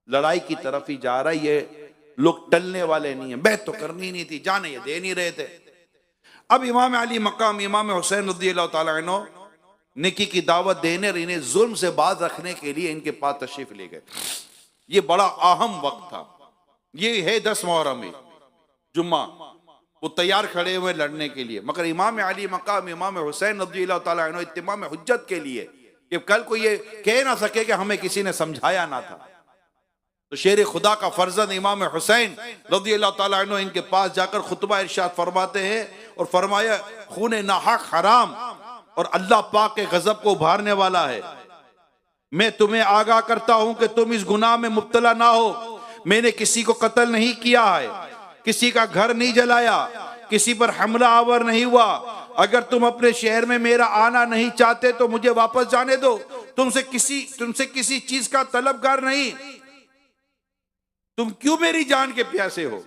लड़ाई की तरफ ही जा रहा है। ये लोग टलने वाले नहीं है, बैत तो करनी नहीं थी, जाने ये दे नहीं रहे थे। अब इमाम अली मकाम इमाम हुसैन रज़ियल्लाहु ताला अन्हु नेकी की दावत देने और इन्हें जुल्म से बाज रखने के लिए इनके पास तशरीफ ले गए। ये बड़ा अहम वक्त था, ये है 10 मुहर्रम में जुम्मा, वो तैयार खड़े हुए लड़ने के लिए। मगर इमाम अली मकाम इमाम हुसैन रज़ियल्लाहु ताला अन्हु इत्माम हुज्जत के लिए कि कल को ये कह ना सके कि हमें किसी ने समझाया ना था, तो शेर खुदा का फर्जंद इमाम हुसैन रज़ियल्लाहु ताला अन्हु इनके पास जाकर खुतबा इरशाद फरमाते हैं और फरमाया, खून नाहक हराम और अल्लाह पाक के गजब को उभारने वाला है। मैं तुम्हें आगाह करता हूं कि तुम इस गुनाह में मुब्तला ना हो। मैंने किसी को कत्ल नहीं किया है, किसी का घर नहीं जलाया, किसी पर हमला आवर नहीं हुआ। अगर तुम अपने शहर में मेरा आना नहीं चाहते तो मुझे वापस जाने दो। तुमसे किसी चीज का तलबगार नहीं। तुम क्यों मेरी जान के प्यासे हो?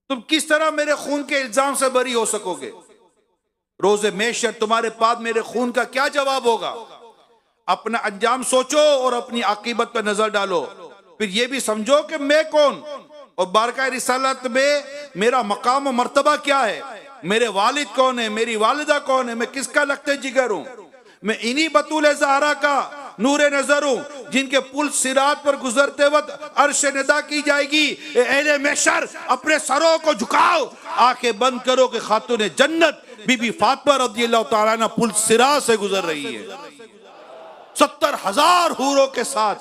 तुम किस तरह मेरे खून के इल्जाम से बरी हो सकोगे? रोज़े महशर तुम्हारे पास मेरे खून का क्या जवाब होगा? अपना अंजाम सोचो और अपनी आकीबत पर नजर डालो। फिर यह भी समझो कि मैं कौन और बारकाए रिसालत में मेरा मकाम और मर्तबा क्या है। मेरे वालिद कौन है, मेरी वालिदा कौन है, मैं किसका लगते जिगर हूं। मैं इन्हीं बतूल ज़हरा का नूरे नजर हूं जिनके पुल सिरात पर गुजरते वक्त अर्श निदा की जाएगी, अहले महशर अपने सरों को झुकाओ, आंखें बंद करो कि खातून जन्नत बीबी फातिमा रज़ियल्लाहु ताला अन्हा पुल सिरात से गुजर रही है। 70,000 हूरों के साथ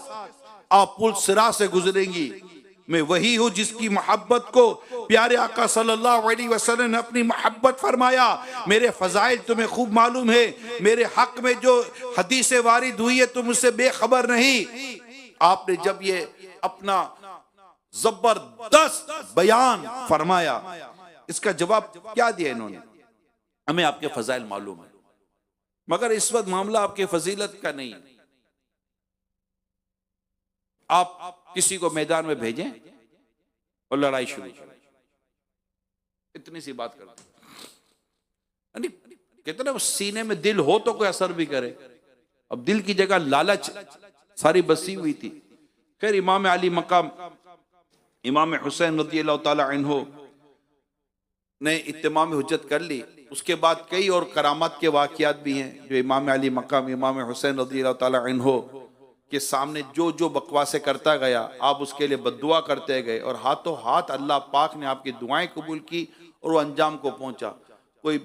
आप पुल सिरात से गुजरेंगी। मैं वही हूं जिसकी मोहब्बत को प्यारे आका सल्लल्लाहु अलैहि वसल्लम ने अपनी मोहब्बत फरमाया। मेरे फजाइल तुम्हें खूब मालूम है, मेरे हक में जो हदीसें वारिद हुई है तुम उससे बेखबर नहीं। आपने जब ये अपना जबरदस्त बयान फरमाया, इसका जवाब क्या दिया इन्होंने? हमें आपके फजाइल मालूम है, मगर इस वक्त मामला आपके फजीलत का नहीं है। आप किसी को मैदान में भेजें और लड़ाई शुरू करें, इतनी सी बात करते। कितने सीने में दिल हो तो कोई असर भी करे। अब दिल की जगह लालच सारी बसी हुई थी। खैर इमाम अली मकाम इमाम हुसैन रज़ियल्लाहु ताला अन्हु ने इत्माम हुज्जत कर ली। उसके बाद कई और करामात के वाक़ियात भी हैं जो इमाम अली मकाम इमाम हुसैन रज़ियल्लाहु ताला अन्हु के सामने जो जो बकवासें करता गया, आप उसके लिए बद्दुआ करते गए और हाथों हाथ अल्लाह पाक ने आपकी दुआएं कबूल की और वो अंजाम को पहुंचा। कोई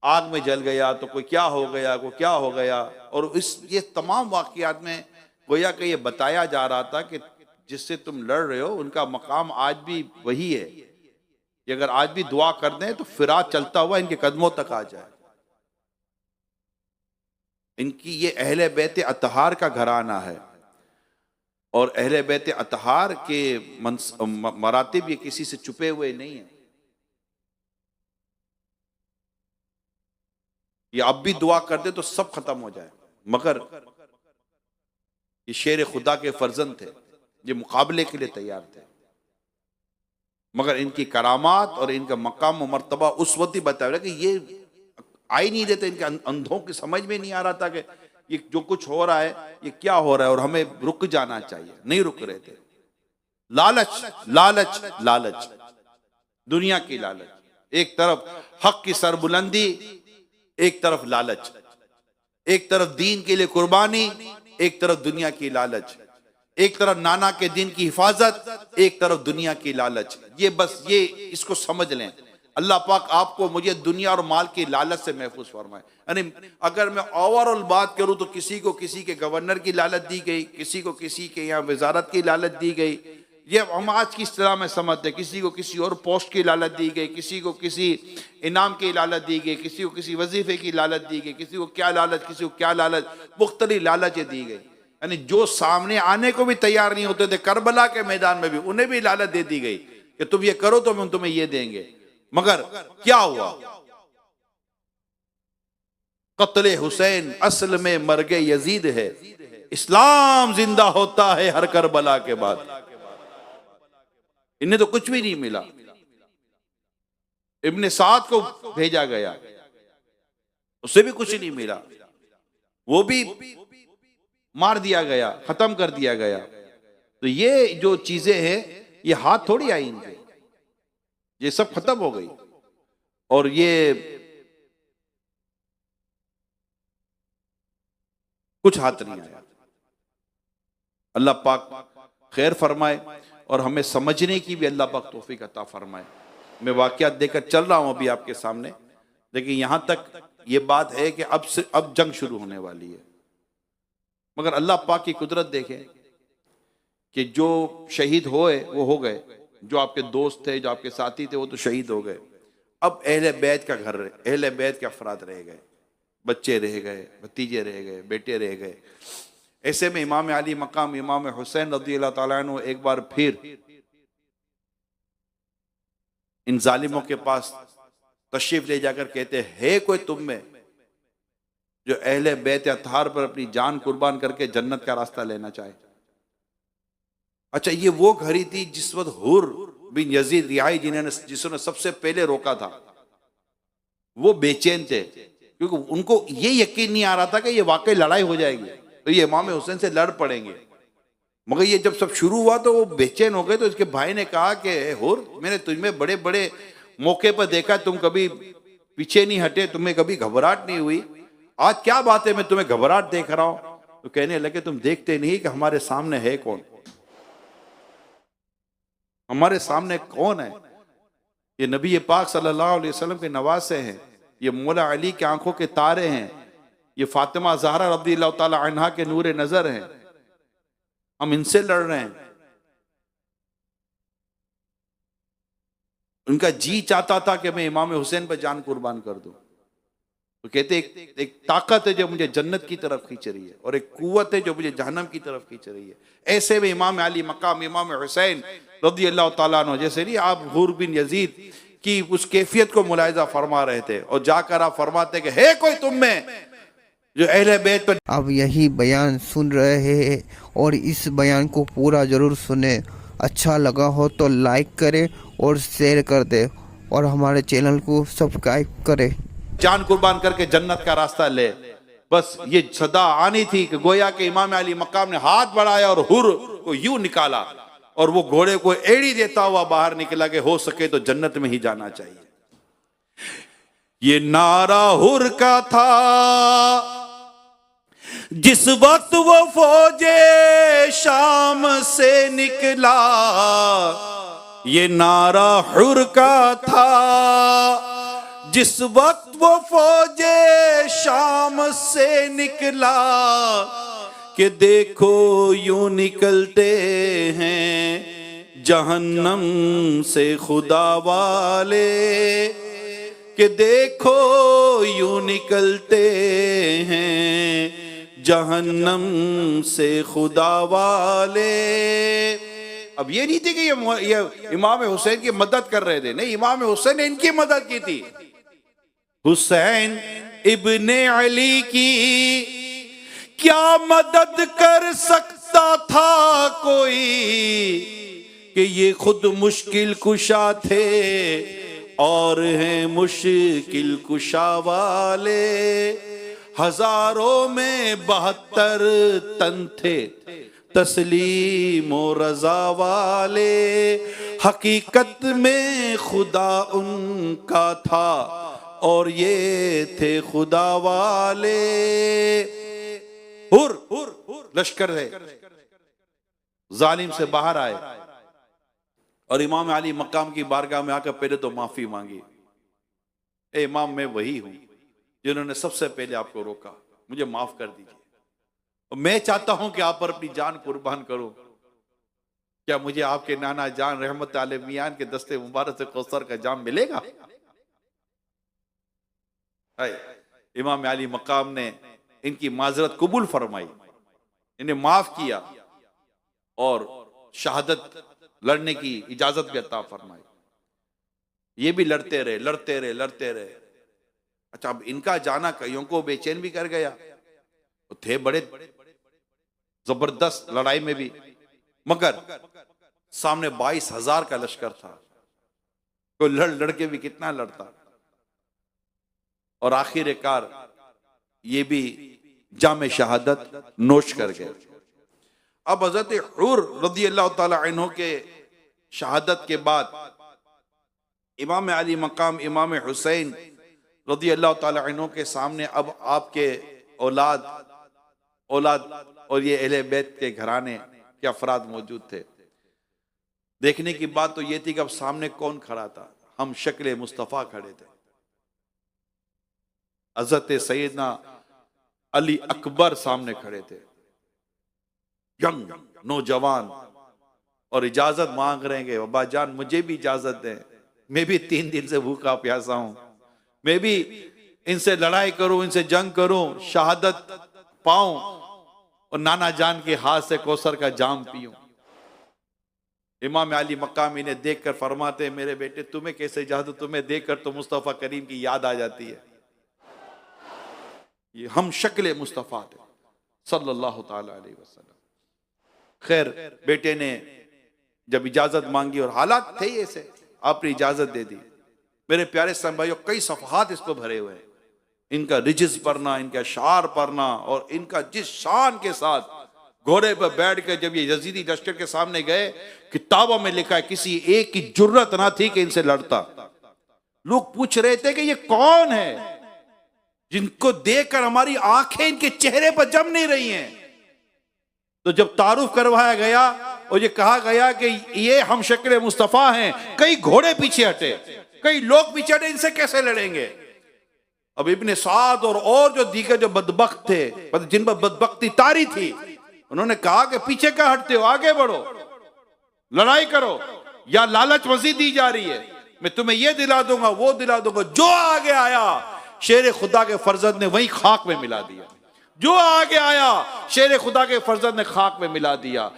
आग में जल गया तो कोई क्या हो गया, कोई क्या हो गया। और ये तमाम वाक़ियात में गोया कि ये बताया जा रहा था कि जिससे तुम लड़ रहे हो उनका मकाम आज भी वही है। ये अगर आज भी दुआ कर दें तो फिरात चलता हुआ इनके कदमों तक आ जाए। इनकी ये अहले बैत अतहार का घराना है और अहले बैत अतहार के मरातिब ये किसी से छुपे हुए नहीं है। ये अब भी दुआ कर दे तो सब खत्म हो जाए, मगर ये शेर खुदा के फर्जंद थे, ये मुकाबले के लिए तैयार थे। मगर इनकी करामात और इनका मकाम और मर्तबा उस वक्त ही बताया कि ये आ ही नहीं देते। इनके अंधों की समझ में नहीं आ रहा था कि ये जो कुछ हो रहा है ये क्या हो रहा है और हमें रुक जाना चाहिए। नहीं रुक रहे थे। लालच लालच लालच, दुनिया की लालच। एक तरफ हक की सरबुलंदी, एक तरफ लालच। एक तरफ दीन के लिए कुर्बानी, एक तरफ दुनिया की लालच। एक तरफ नाना के दिन की हिफाजत, एक तरफ दुनिया की लालच। ये बस ये इसको समझ लें। अल्लाह पाक आपको मुझे दुनिया और माल की लालच से महफूज फरमाए। यानी अगर मैं ओवरऑल बात करूं तो किसी को किसी के गवर्नर की लालच दी गई, किसी को किसी के यहाँ वजारत की लालच दी गई। ये हम आज की इस्तिलाह में समझते हैं। किसी को किसी और पोस्ट की लालच दी गई, किसी को किसी इनाम की लालच दी गई, किसी को किसी वजीफे की लालच दी गई, किसी को क्या लालच, किसी को क्या लालच, मुख्तलिफ लालचें दी गई। यानी जो सामने आने को भी तैयार नहीं होते थे, करबला के मैदान में भी उन्हें भी लालच दे दी गई कि तुम ये करो तो हम तुम्हें ये देंगे। मगर क्या हुआ? कत्ले हुसैन असल में मर्गे यजीद है। इस्लाम जिंदा होता है हर करबला के बाद। इन्हें तो कुछ भी नहीं मिला। इब्ने साद को भेजा गया, उससे भी कुछ नहीं मिला। वो भी मार दिया गया, खत्म कर दिया गया। तो ये जो चीजें हैं ये हाथ थोड़ी आई इनके, ये सब खत्म हो गई। और ये कुछ हाथ नहीं आया। अल्लाह पाक खैर फरमाए और हमें समझने की भी अल्लाह पाक तौफीक अता फरमाए। मैं वाक़यात देकर चल रहा हूं अभी आपके सामने, लेकिन यहां तक ये बात है कि अब जंग शुरू होने वाली है। मगर अल्लाह पाक की कुदरत देखें कि जो शहीद होए वो हो गए, जो आपके दोस्त थे, जो आपके साथी थे, वो तो शहीद हो गए। अब अहले बैत का घर, अहले बैत के अफराद रह गए, बच्चे रह गए, भतीजे रह गए, बेटे रह गए। ऐसे में इमाम अली मकाम इमाम हुसैन रज़ियल्लाहु ताला अन्हु एक बार फिर इन जालिमों के पास तशरीफ ले जाकर कहते है कोई तुम में जो अहले बैत अतहार पर अपनी जान कुर्बान करके जन्नत का रास्ता लेना चाहे। अच्छा, ये वो घड़ी थी जिस वक्त हुर बिन यजीद रियाई जिन्होंने सबसे पहले रोका था, वो बेचैन थे क्योंकि उनको ये यकीन नहीं आ रहा था कि ये वाकई लड़ाई हो जाएगी तो ये इमाम हुसैन से लड़ पड़ेंगे। मगर ये जब सब शुरू हुआ तो वो बेचैन हो गए। तो इसके भाई ने कहा कि हुर, मैंने तुझमें बड़े बड़े मौके पर देखा, तुम कभी पीछे नहीं हटे, तुम्हें कभी घबराहट नहीं हुई, आज क्या बात है मैं तुम्हें घबराहट देख रहा हूं? तो कहने लगे तुम देखते नहीं कि हमारे सामने है कौन, हमारे सामने कौन है? ये नबी पाक सल्लल्लाहु अलैहि वसल्लम के नवासे हैं, ये मौला अली की आंखों के तारे हैं, ये फातिमा ज़हरा रज़ियल्लाहु ताला अन्हा के नूरे नजर हैं। हम इनसे लड़ रहे हैं। उनका जी चाहता था कि मैं इमाम हुसैन पर जान कुर्बान कर दूं। तो कहते एक ताकत है जो मुझे जन्नत की तरफ खींच रही है और एक कुव्वत है जो मुझे जहन्नम की तरफ खींच रही है। ऐसे में इमाम अली मकाम इमाम हुसैन रज़ियल्लाहु ताला अन्हु, जैसे नहीं आप हुर बिन यजीद की उस कैफियत को मुलाहिजा फरमा रहे थे और जाकर आप फरमाते कि है कोई तुम में जो अहले बैत पर। अब यही बयान सुन रहे हैं और इस बयान को पूरा ज़रूर सुने। अच्छा लगा हो तो लाइक करें और शेयर कर दे और हमारे चैनल को सब्सक्राइब करें। जान कुर्बान करके जन्नत का रास्ता ले, बस ये सदा आनी थी कि गोया के इमाम अली मकाम ने हाथ बढ़ाया और हुर को यूं निकाला और वो घोड़े को एड़ी देता हुआ बाहर निकला कि हो सके तो जन्नत में ही जाना चाहिए। ये नारा हुर का था जिस वक्त वो फौजे शाम से निकला, ये नारा हुर का था जिस वक्त वो फौजे शाम से निकला, कि देखो यूं निकलते हैं जहन्नम से खुदा वाले, कि देखो यूं निकलते हैं जहन्नम से खुदा वाले। अब ये नहीं थी कि ये इमाम हुसैन की मदद कर रहे थे, नहीं, इमाम हुसैन ने इनकी मदद की थी। हुसैन इब्ने अली की क्या मदद कर सकता था कोई, कि ये खुद मुश्किल कुशा थे और हैं मुश्किल कुशा वाले। हजारों में 72 तन थे तस्लीम और रजा वाले, हकीकत में खुदा उनका था और ये थे खुदा वाले। हुर लश्कर है, जालिम से बाहर आए और इमाम अली मकाम की बारगाह में आकर पहले तो माफी मांगी। ए इमाम, मैं वही हूं जिन्होंने सबसे पहले आपको रोका, मुझे माफ कर दीजिए और मैं चाहता हूं कि आप पर अपनी जान कुर्बान करूं। क्या मुझे आपके नाना जान रहमत आले मियां के दस्ते मुबारक से कौसर का जाम मिलेगा? इमाम अली मकाम ने इनकी माजरत कबूल फरमाई, इन्हें माफ किया और शहादत लड़ने की इजाजत भी अता फरमाई। ये भी लड़ते रहे, लड़ते रहे, लड़ते रहे। अच्छा, अब इनका जाना कईयों को बेचैन भी कर गया। तो थे बड़े जबरदस्त लड़ाई में भी, मगर सामने 22,000 का लश्कर था, कोई लड़ लड़के भी कितना लड़ता। और आखिरकार ये भी जामे शहादत नोश कर गए। अब हजरत हुर रज़ी अल्लाह ताला अन्हु के शहादत के बाद इमाम अली मकाम इमाम हुसैन रज़ी अल्लाह ताला अन्हु के सामने अब आपके औलाद और ये अहले बैत के घराने के अफराद मौजूद थे। देखने की बात तो ये थी कि अब सामने कौन खड़ा था? हम शक्ल मुस्तफ़ा खड़े थे। हज़रत सैयदना अली अकबर सामने खड़े थे, यंग नौजवान, और इजाजत मांग रहे हैं कि अब्बा जान मुझे भी इजाजत दें, मैं भी 3 दिन से भूखा प्यासा हूं, मैं भी इनसे लड़ाई करूं, इनसे जंग करूं, शहादत पाऊं और नाना जान के हाथ से कौसर का जाम पीऊं। इमाम अली मकाम इन्हें देखकर फरमाते हैं, मेरे बेटे तुम्हें कैसे इजाजत, तुम्हें देखकर तो मुस्तफ़ा करीम की याद आ जाती है। ये हम शक्ल मुस्तफ़ा थे सल्लल्लाहु ताला अलैहि वसल्लम। खैर बेटे ने जब इजाजत मांगी और हालात थे ऐसे, आपने इजाजत दे दी। मेरे प्यारे इस्लाम भाइयों, कई सफ़हात इस पर भरे हुए हैं। इनका रिजिस पढ़ना, इनका शार पढ़ना, और इनका जिस शान के साथ घोड़े पर बैठ कर जब ये यजीदी लश्कर के सामने गए, किताबों में लिखा है किसी एक की जुर्रत ना थी कि इनसे लड़ता। लोग पूछ रहे थे कि ये कौन है जिनको देखकर हमारी आंखें इनके चेहरे पर जम नहीं रही हैं। तो जब तारुफ करवाया गया और ये कहा गया कि ये हम शक्ल मुस्तफ़ा हैं, कई घोड़े पीछे हटे, कई लोग पीछे हटे, इनसे कैसे लड़ेंगे। अब इब्ने साद और जो दीगर जो बदबख्त थे, जिन पर बदबख्ती तारी थी, उन्होंने कहा कि पीछे क्या हटते हो, आगे बढ़ो, लड़ाई करो, या लालच मजीद दी जा रही है, मैं तुम्हें ये दिला दूंगा वो दिला दूंगा। जो आगे आया शेर खुदा के फर्जंद ने वही खाक में मिला दिया। जो आगे आया शेर खुदा के फर्जंद ने खाक में मिला दिया।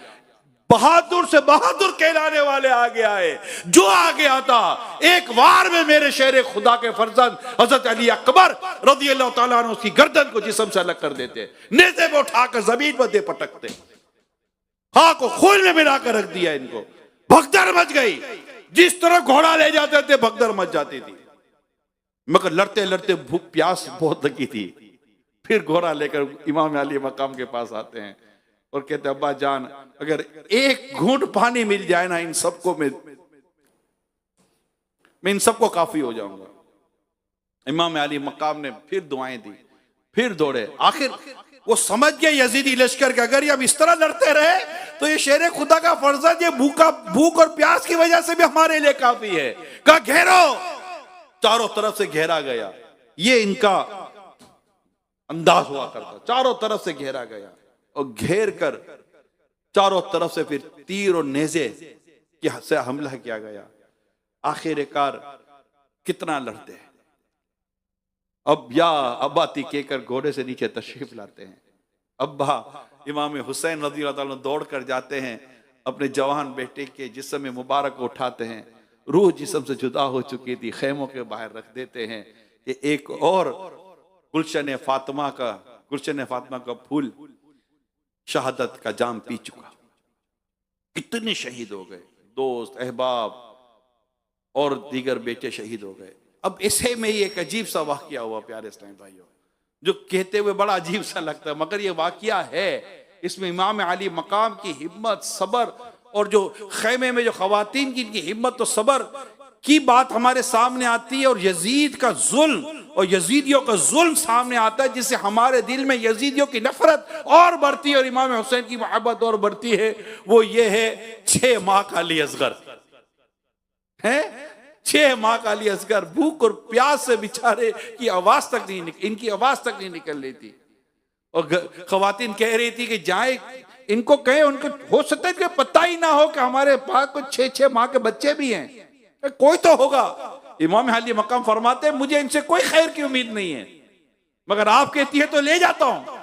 बहादुर से बहादुर कहलाने वाले आगे आए। जो आगे आता एक बार में मेरे शेर खुदा के फर्जंद हजरत अली अकबर रज़ी अल्लाह ताला अन्हु उसकी गर्दन को जिस्म से अलग कर देते, नेज़े में उठाकर जमीन पर दे पटकते, खाक को खून में मिलाकर रख दिया। इनको भगदड़ मच गई। जिस तरह घोड़ा ले जाते थे भगदड़ मच जाती थी। मगर लड़ते लड़ते भूख प्यास बहुत लगी थी। फिर घोड़ा लेकर इमाम अली मकाम के पास आते हैं और कहते अब्बा जान अगर एक घूंट पानी मिल जाए ना इन सबको, मैं इन सबको काफी हो जाऊंगा। इमाम अली मकाम ने फिर दुआएं दी, फिर दौड़े। आखिर वो समझ गए यजीदी लश्कर के अगर ये अब इस तरह लड़ते रहे तो ये शेर खुदा का फर्जंद ये भूख और प्यास की वजह से भी हमारे लिए काफी है। कहा घेरो, चारों तरफ से घेरा गया। ये इनका अंदाज हुआ करता, चारों तरफ से घेरा गया और घेर कर चारों तरफ से फिर तीर और नेज़े से हमला किया गया। आखिरकार कितना लड़ते हैं। अब या अब्बाती कहकर घोड़े से नीचे तशरीफ लाते हैं। अब्बा इमाम हुसैन रज़ी अल्लाह ताला दौड़ कर जाते हैं, अपने जवान बेटे के जिस्म में मुबारक को उठाते हैं। रूह जिस्म से जुदा हो चुकी थी, खेमों के बाहर रख देते हैं कि एक और गुलशन फातिमा का फूल शहादत का जाम पी चुका। कितने शहीद हो गए, दोस्त अहबाब और दीगर बेटे शहीद हो गए। अब इसे में ही एक अजीब सा वाकया हुआ प्यारे इस्लामी भाइयों, जो कहते हुए बड़ा अजीब सा लगता है मगर ये वाकया है। इसमें इमाम अली मकाम की हिम्मत, सबर और जो खैमे में जो खवातीन की इनकी हिम्मत और सबर की बात हमारे सामने आती है, और यजीद का जुल्म और यजीदियों का जुल्म सामने आता है, जिससे हमारे दिल में यजीदियों की नफरत और बढ़ती है और इमाम हुसैन की मोहब्बत और बढ़ती है। वो ये है 6 माह का अली असगर है, 6 माह का अली असगर भूख और प्यास से बेचारे की आवाज तक नहीं, इनकी आवाज तक नहीं निकल रही थी। और खवातीन कह रही थी कि जाए इनको कहे, उनको हो सकता है कि पता ही ना हो कि हमारे पास कुछ 6 माह के बच्चे भी हैं, कोई तो होगा। इमाम अली मकाम फरमाते हैं मुझे इनसे कोई खैर की उम्मीद नहीं है, मगर आप कहती है तो ले जाता हूं।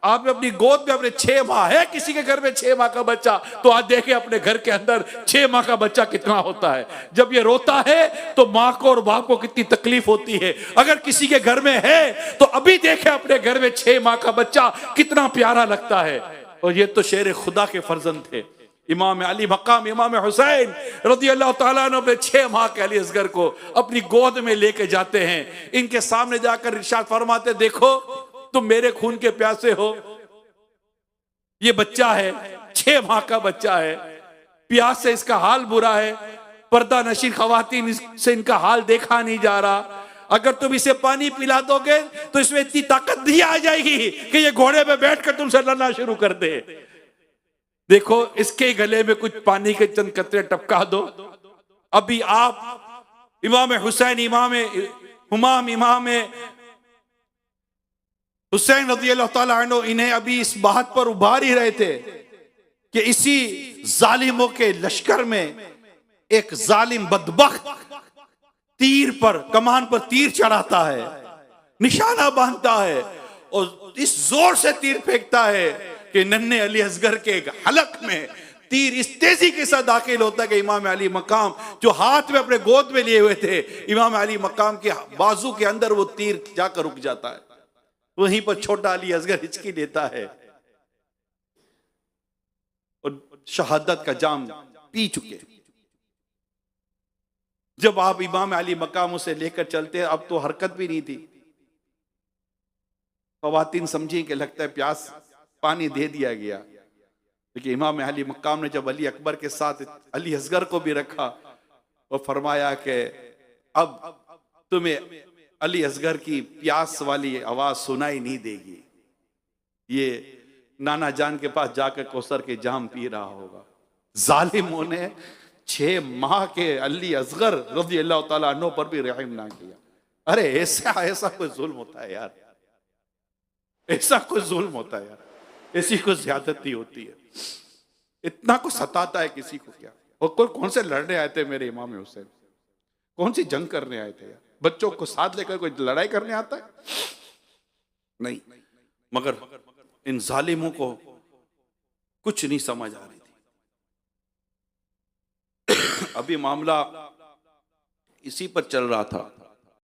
आप अपनी गोद में अपने 6 माह है, किसी के घर में 6 माह का बच्चा, तो आज देखे अपने घर के अंदर 6 माह का बच्चा कितना होता है। जब ये रोता है तो माँ को और बाप को कितनी तकलीफ होती है। अगर किसी के घर में है तो अभी देखे अपने घर में 6 माह का बच्चा कितना प्यारा लगता है। और ये तो शेर खुदा के फर्जंद थे इमाम अली मकाम इमाम हुसैन रज़ी अल्लाह ताला अन्हु अपने 6 माह के अली असगर को अपनी गोद में लेके जाते हैं। इनके सामने जाकर इरशाद फरमाते देखो तुम मेरे खून के प्यासे हो, ये बच्चा है 6 माह का बच्चा है, प्यास से इसका हाल बुरा है, पर्दा नशीन खवातीन से इनका हाल देखा नहीं जा रहा। अगर तुम इसे पानी पिला दोगे तो इसमें इतनी ताकत नहीं आ जाएगी कि ये घोड़े पे बैठकर तुमसे लड़ना शुरू कर दे। देखो इसके गले में कुछ पानी के चंद कतरे टपका दो। अभी आप इमाम हुसैन, इमाम हुसैन रज़ियल्लाहु ताला अन्हु इन्हें अभी इस बात पर उभार ही रहे थे कि इसी जालिमों के लश्कर में एक जालिम बदबख्त तीर पर, कमान पर तीर चढ़ाता है, निशाना बांधता है और इस जोर से तीर फेंकता है कि नन्हे अली असगर के हलक में तीर इस तेजी के साथ दाखिल होता है कि इमाम अली मकाम जो हाथ में अपने गोद में लिए हुए थे, इमाम अली मकाम के बाजू के अंदर वो तीर जाकर रुक जाता है। वहीं पर छोटा अली असगर हिचकी लेता है और शहादत का जाम पी चुके। जब आप इमाम अली मकाम उसे लेकर चलते, अब तो हरकत भी नहीं थी। ख़वातीन समझी कि लगता है प्यास, पानी दे दिया गया। लेकिन इमाम अली मकाम ने जब अली अकबर के साथ अली असगर को भी रखा और फरमाया कि अब तुम्हें अली असगर की प्यास वाली आवाज सुनाई नहीं देगी, ये नाना जान के पास जाकर कौसर के जाम पी रहा होगा। जालिमों ने 6 माह के अली असगर रज़ियल्लाहु ताला अन्हु पर भी रहम ना किया। अरे ऐसा कोई जुल्म होता है यार, ऐसा कोई जुल्म होता है यार, ऐसी कोई ज्यादती होती है, इतना को सताता है किसी को क्या। और कौन से लड़ने आए थे मेरे इमाम हुसैन, कौन सी जंग करने आए थे यार? बच्चों को साथ लेकर कोई लड़ाई करने आता है? नहीं, मगर इन जालिमों को कुछ नहीं समझ आ रही थी। अभी मामला इसी पर चल रहा था।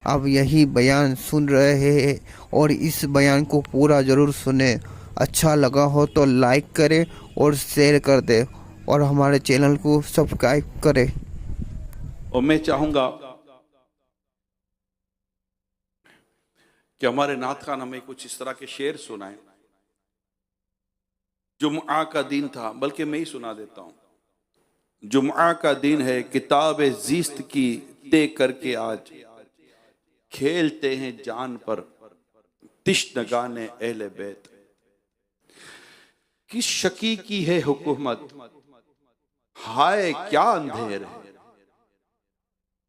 आप यही बयान सुन रहे हैं और इस बयान को पूरा जरूर सुने। अच्छा लगा हो तो लाइक करें और शेयर कर दें और हमारे चैनल को सब्सक्राइब करें। और मैं चाहूंगा कि हमारे नाथ खान हमें कुछ इस तरह के शेर सुनाए। जुम्आ का दिन था, बल्कि मैं ही सुना देता हूं। जुम्आ का दिन है, किताब जीस्त की तय करके आज खेलते हैं जान पर तिश्नगाने अहले बैत। किस शकी की है हुकूमत, हाय क्या अंधेर है।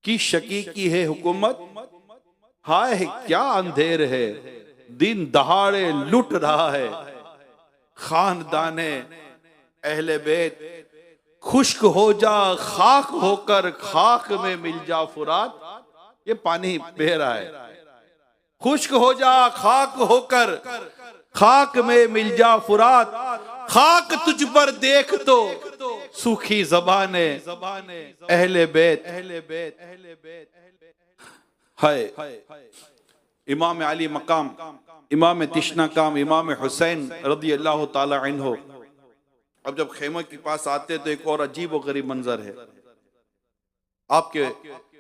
किस शकी की है हुकूमत, हाय क्या अंधेर है। दिन दहाड़े लुट रहा है खानदाने अहले बैत। खुश्क हो जा खाक होकर, खाक में मिल जा फुरात। ये पानी बह रहा है। खुश्क हो जा खाक होकर, खाक में मिल जा फुरात। खाक तुझ पर देख तो सूखी ज़बाने अहले बैत। है इमाम अली मकाम, इमाम तिश्ना काम, इमाम हुसैन रज़ियल्लाहु ताला अन्हु अब जब खेमे के पास आते तो एक और अजीब व गरीब मंजर है। आपके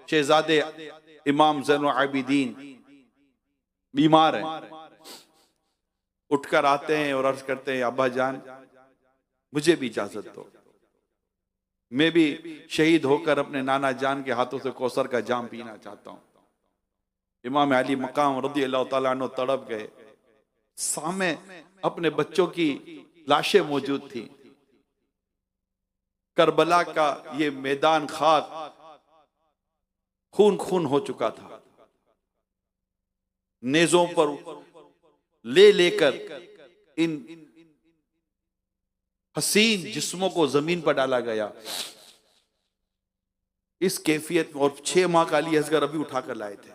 शहजादे इमाम ज़ैनुल आबिदीन बीमार हैं, उठकर आते हैं और अर्ज करते हैं, अब्बा जान मुझे भी इजाजत दो, मैं भी शहीद होकर अपने नाना जान के हाथों से कौसर का जाम पीना चाहता हूं। इमाम अली मकाम रज़ियल्लाहु ताला अन्हु तड़प गए। सामने अपने बच्चों की लाशें मौजूद थी। करबला का ये मैदान खाक खून खून हो चुका था। नेजों पर ले लेकर इन हसीन जिस्मों को जमीन पर डाला गया। इस कैफियत में, और 6 माह का अली असगर अभी उठाकर लाए थे।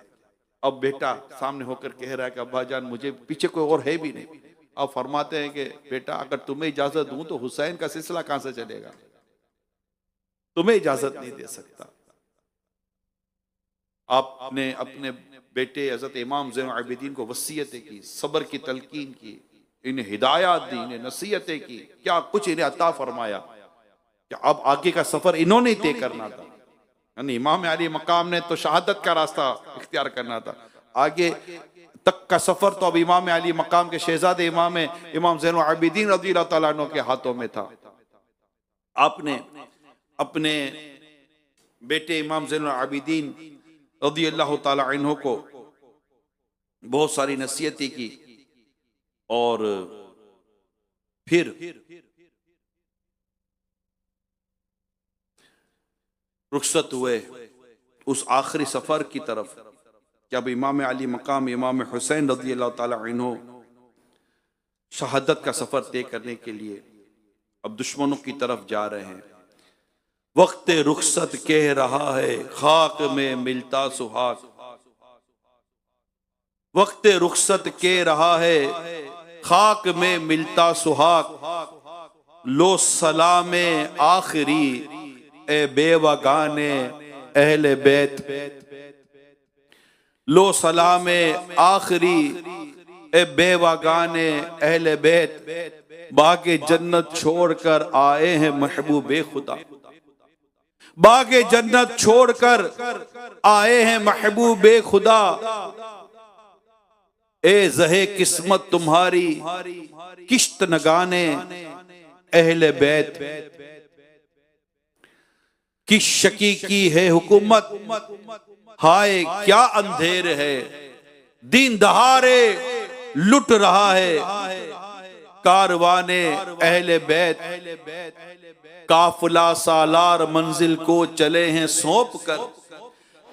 अब बेटा सामने होकर कह रहा है कि अब्बा जान मुझे पीछे कोई और है भी नहीं। अब फरमाते हैं कि बेटा अगर तुम्हें इजाजत दूं तो हुसैन का सिलसिला कहां से चलेगा, तुम्हें इजाजत नहीं दे सकता। आपने अपने बेटे हज़रत इमाम ज़ैनुल आबिदीन को वसीयतें की, सब्र की तलकीन की, इन्हें हिदायत दी, इन्हें नसीहतें की, क्या कुछ इन्हें अता फरमाया कि अब आगे का सफर इन्होंने तय करना था। यानी इमाम अली मकाम ने तो शहादत का रास्ता इख्तियार करना था, आगे तक का सफर तो अब इमाम अली मकाम के शहजादे इमाम ज़ैनुल आबिदीन रज़ियल्लाहु ताला अन्हु के हाथों में था। आपने अपने बेटे इमाम ज़ैनुल आबिदीन रज़ियल्लाहु ताला अन्हु को बहुत सारी नसीहतें की और फिर रुखसत हुए उस आखिरी सफर की तरफ, जब इमाम अली मकाम इमाम हुसैन रज़ियल्लाहु ताला अन्हु शहादत का सफर तय करने के लिए अब दुश्मनों की तरफ जा रहे हैं। वक्त रुखसत कह रहा है खाक में मिलता सुहाग, वक्त रुखसत कह रहा है खाक में मिलता सुहाग, लो सलाम आखिरी ए बेवगाने अहले बैत, लो सलाम आखिरी ए बेवगाने अहले बैत, बागे जन्नत छोड़कर आए हैं महबूबे खुदा, बागे जन्नत छोड़कर आए हैं महबूबे खुदा, ए जहे किस्मत तुम्हारी किश्त नगाने अहले बैत, किस शकी की है हुकूमत हाय क्या अंधेर है, दिन दहाड़े लुट रहा है कारवाने अहले बैत, काफिला सालार मंजिल को चले हैं सौंप कर,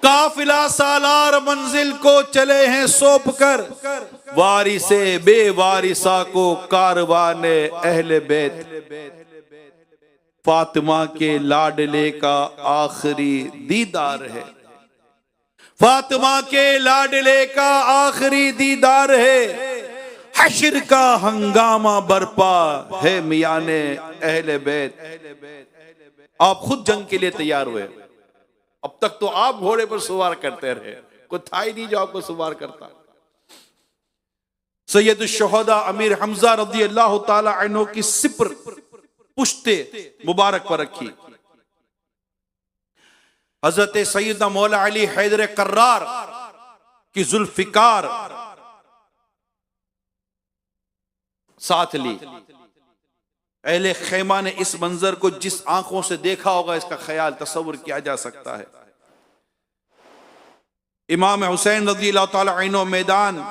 काफिला सालार मंजिल को चले हैं सौंप कर, वारिसे बेवारिसा को कारवाने अहले बैत, फातिमा के लाडले का आखिरी दीदार है, फातिमा के लाडले का आखिरी दीदार है, हश्र का हंगामा बरपा है मियाने अहले बैत। आप खुद जंग के लिए तैयार हुए, अब तक तो आप घोड़े पर सवार करते रहे, कोई था ही नहीं जो आपको सवार करता। सैयद शुहदा अमीर हमजा रज़ियल्लाहु ताला अन्हु की सिपर पुश्ते मुबारक पर रखी, हजरत सैयदना मौला अली हैदर कर्रार की जुल्फिकार साथ ली। अहले खैमा ने इस मंजर को जिस आंखों से देखा होगा इसका ख्याल तस्वुर किया जा सकता है। इमाम हुसैन रज़ियल्लाहु ताला अन्हु मैदान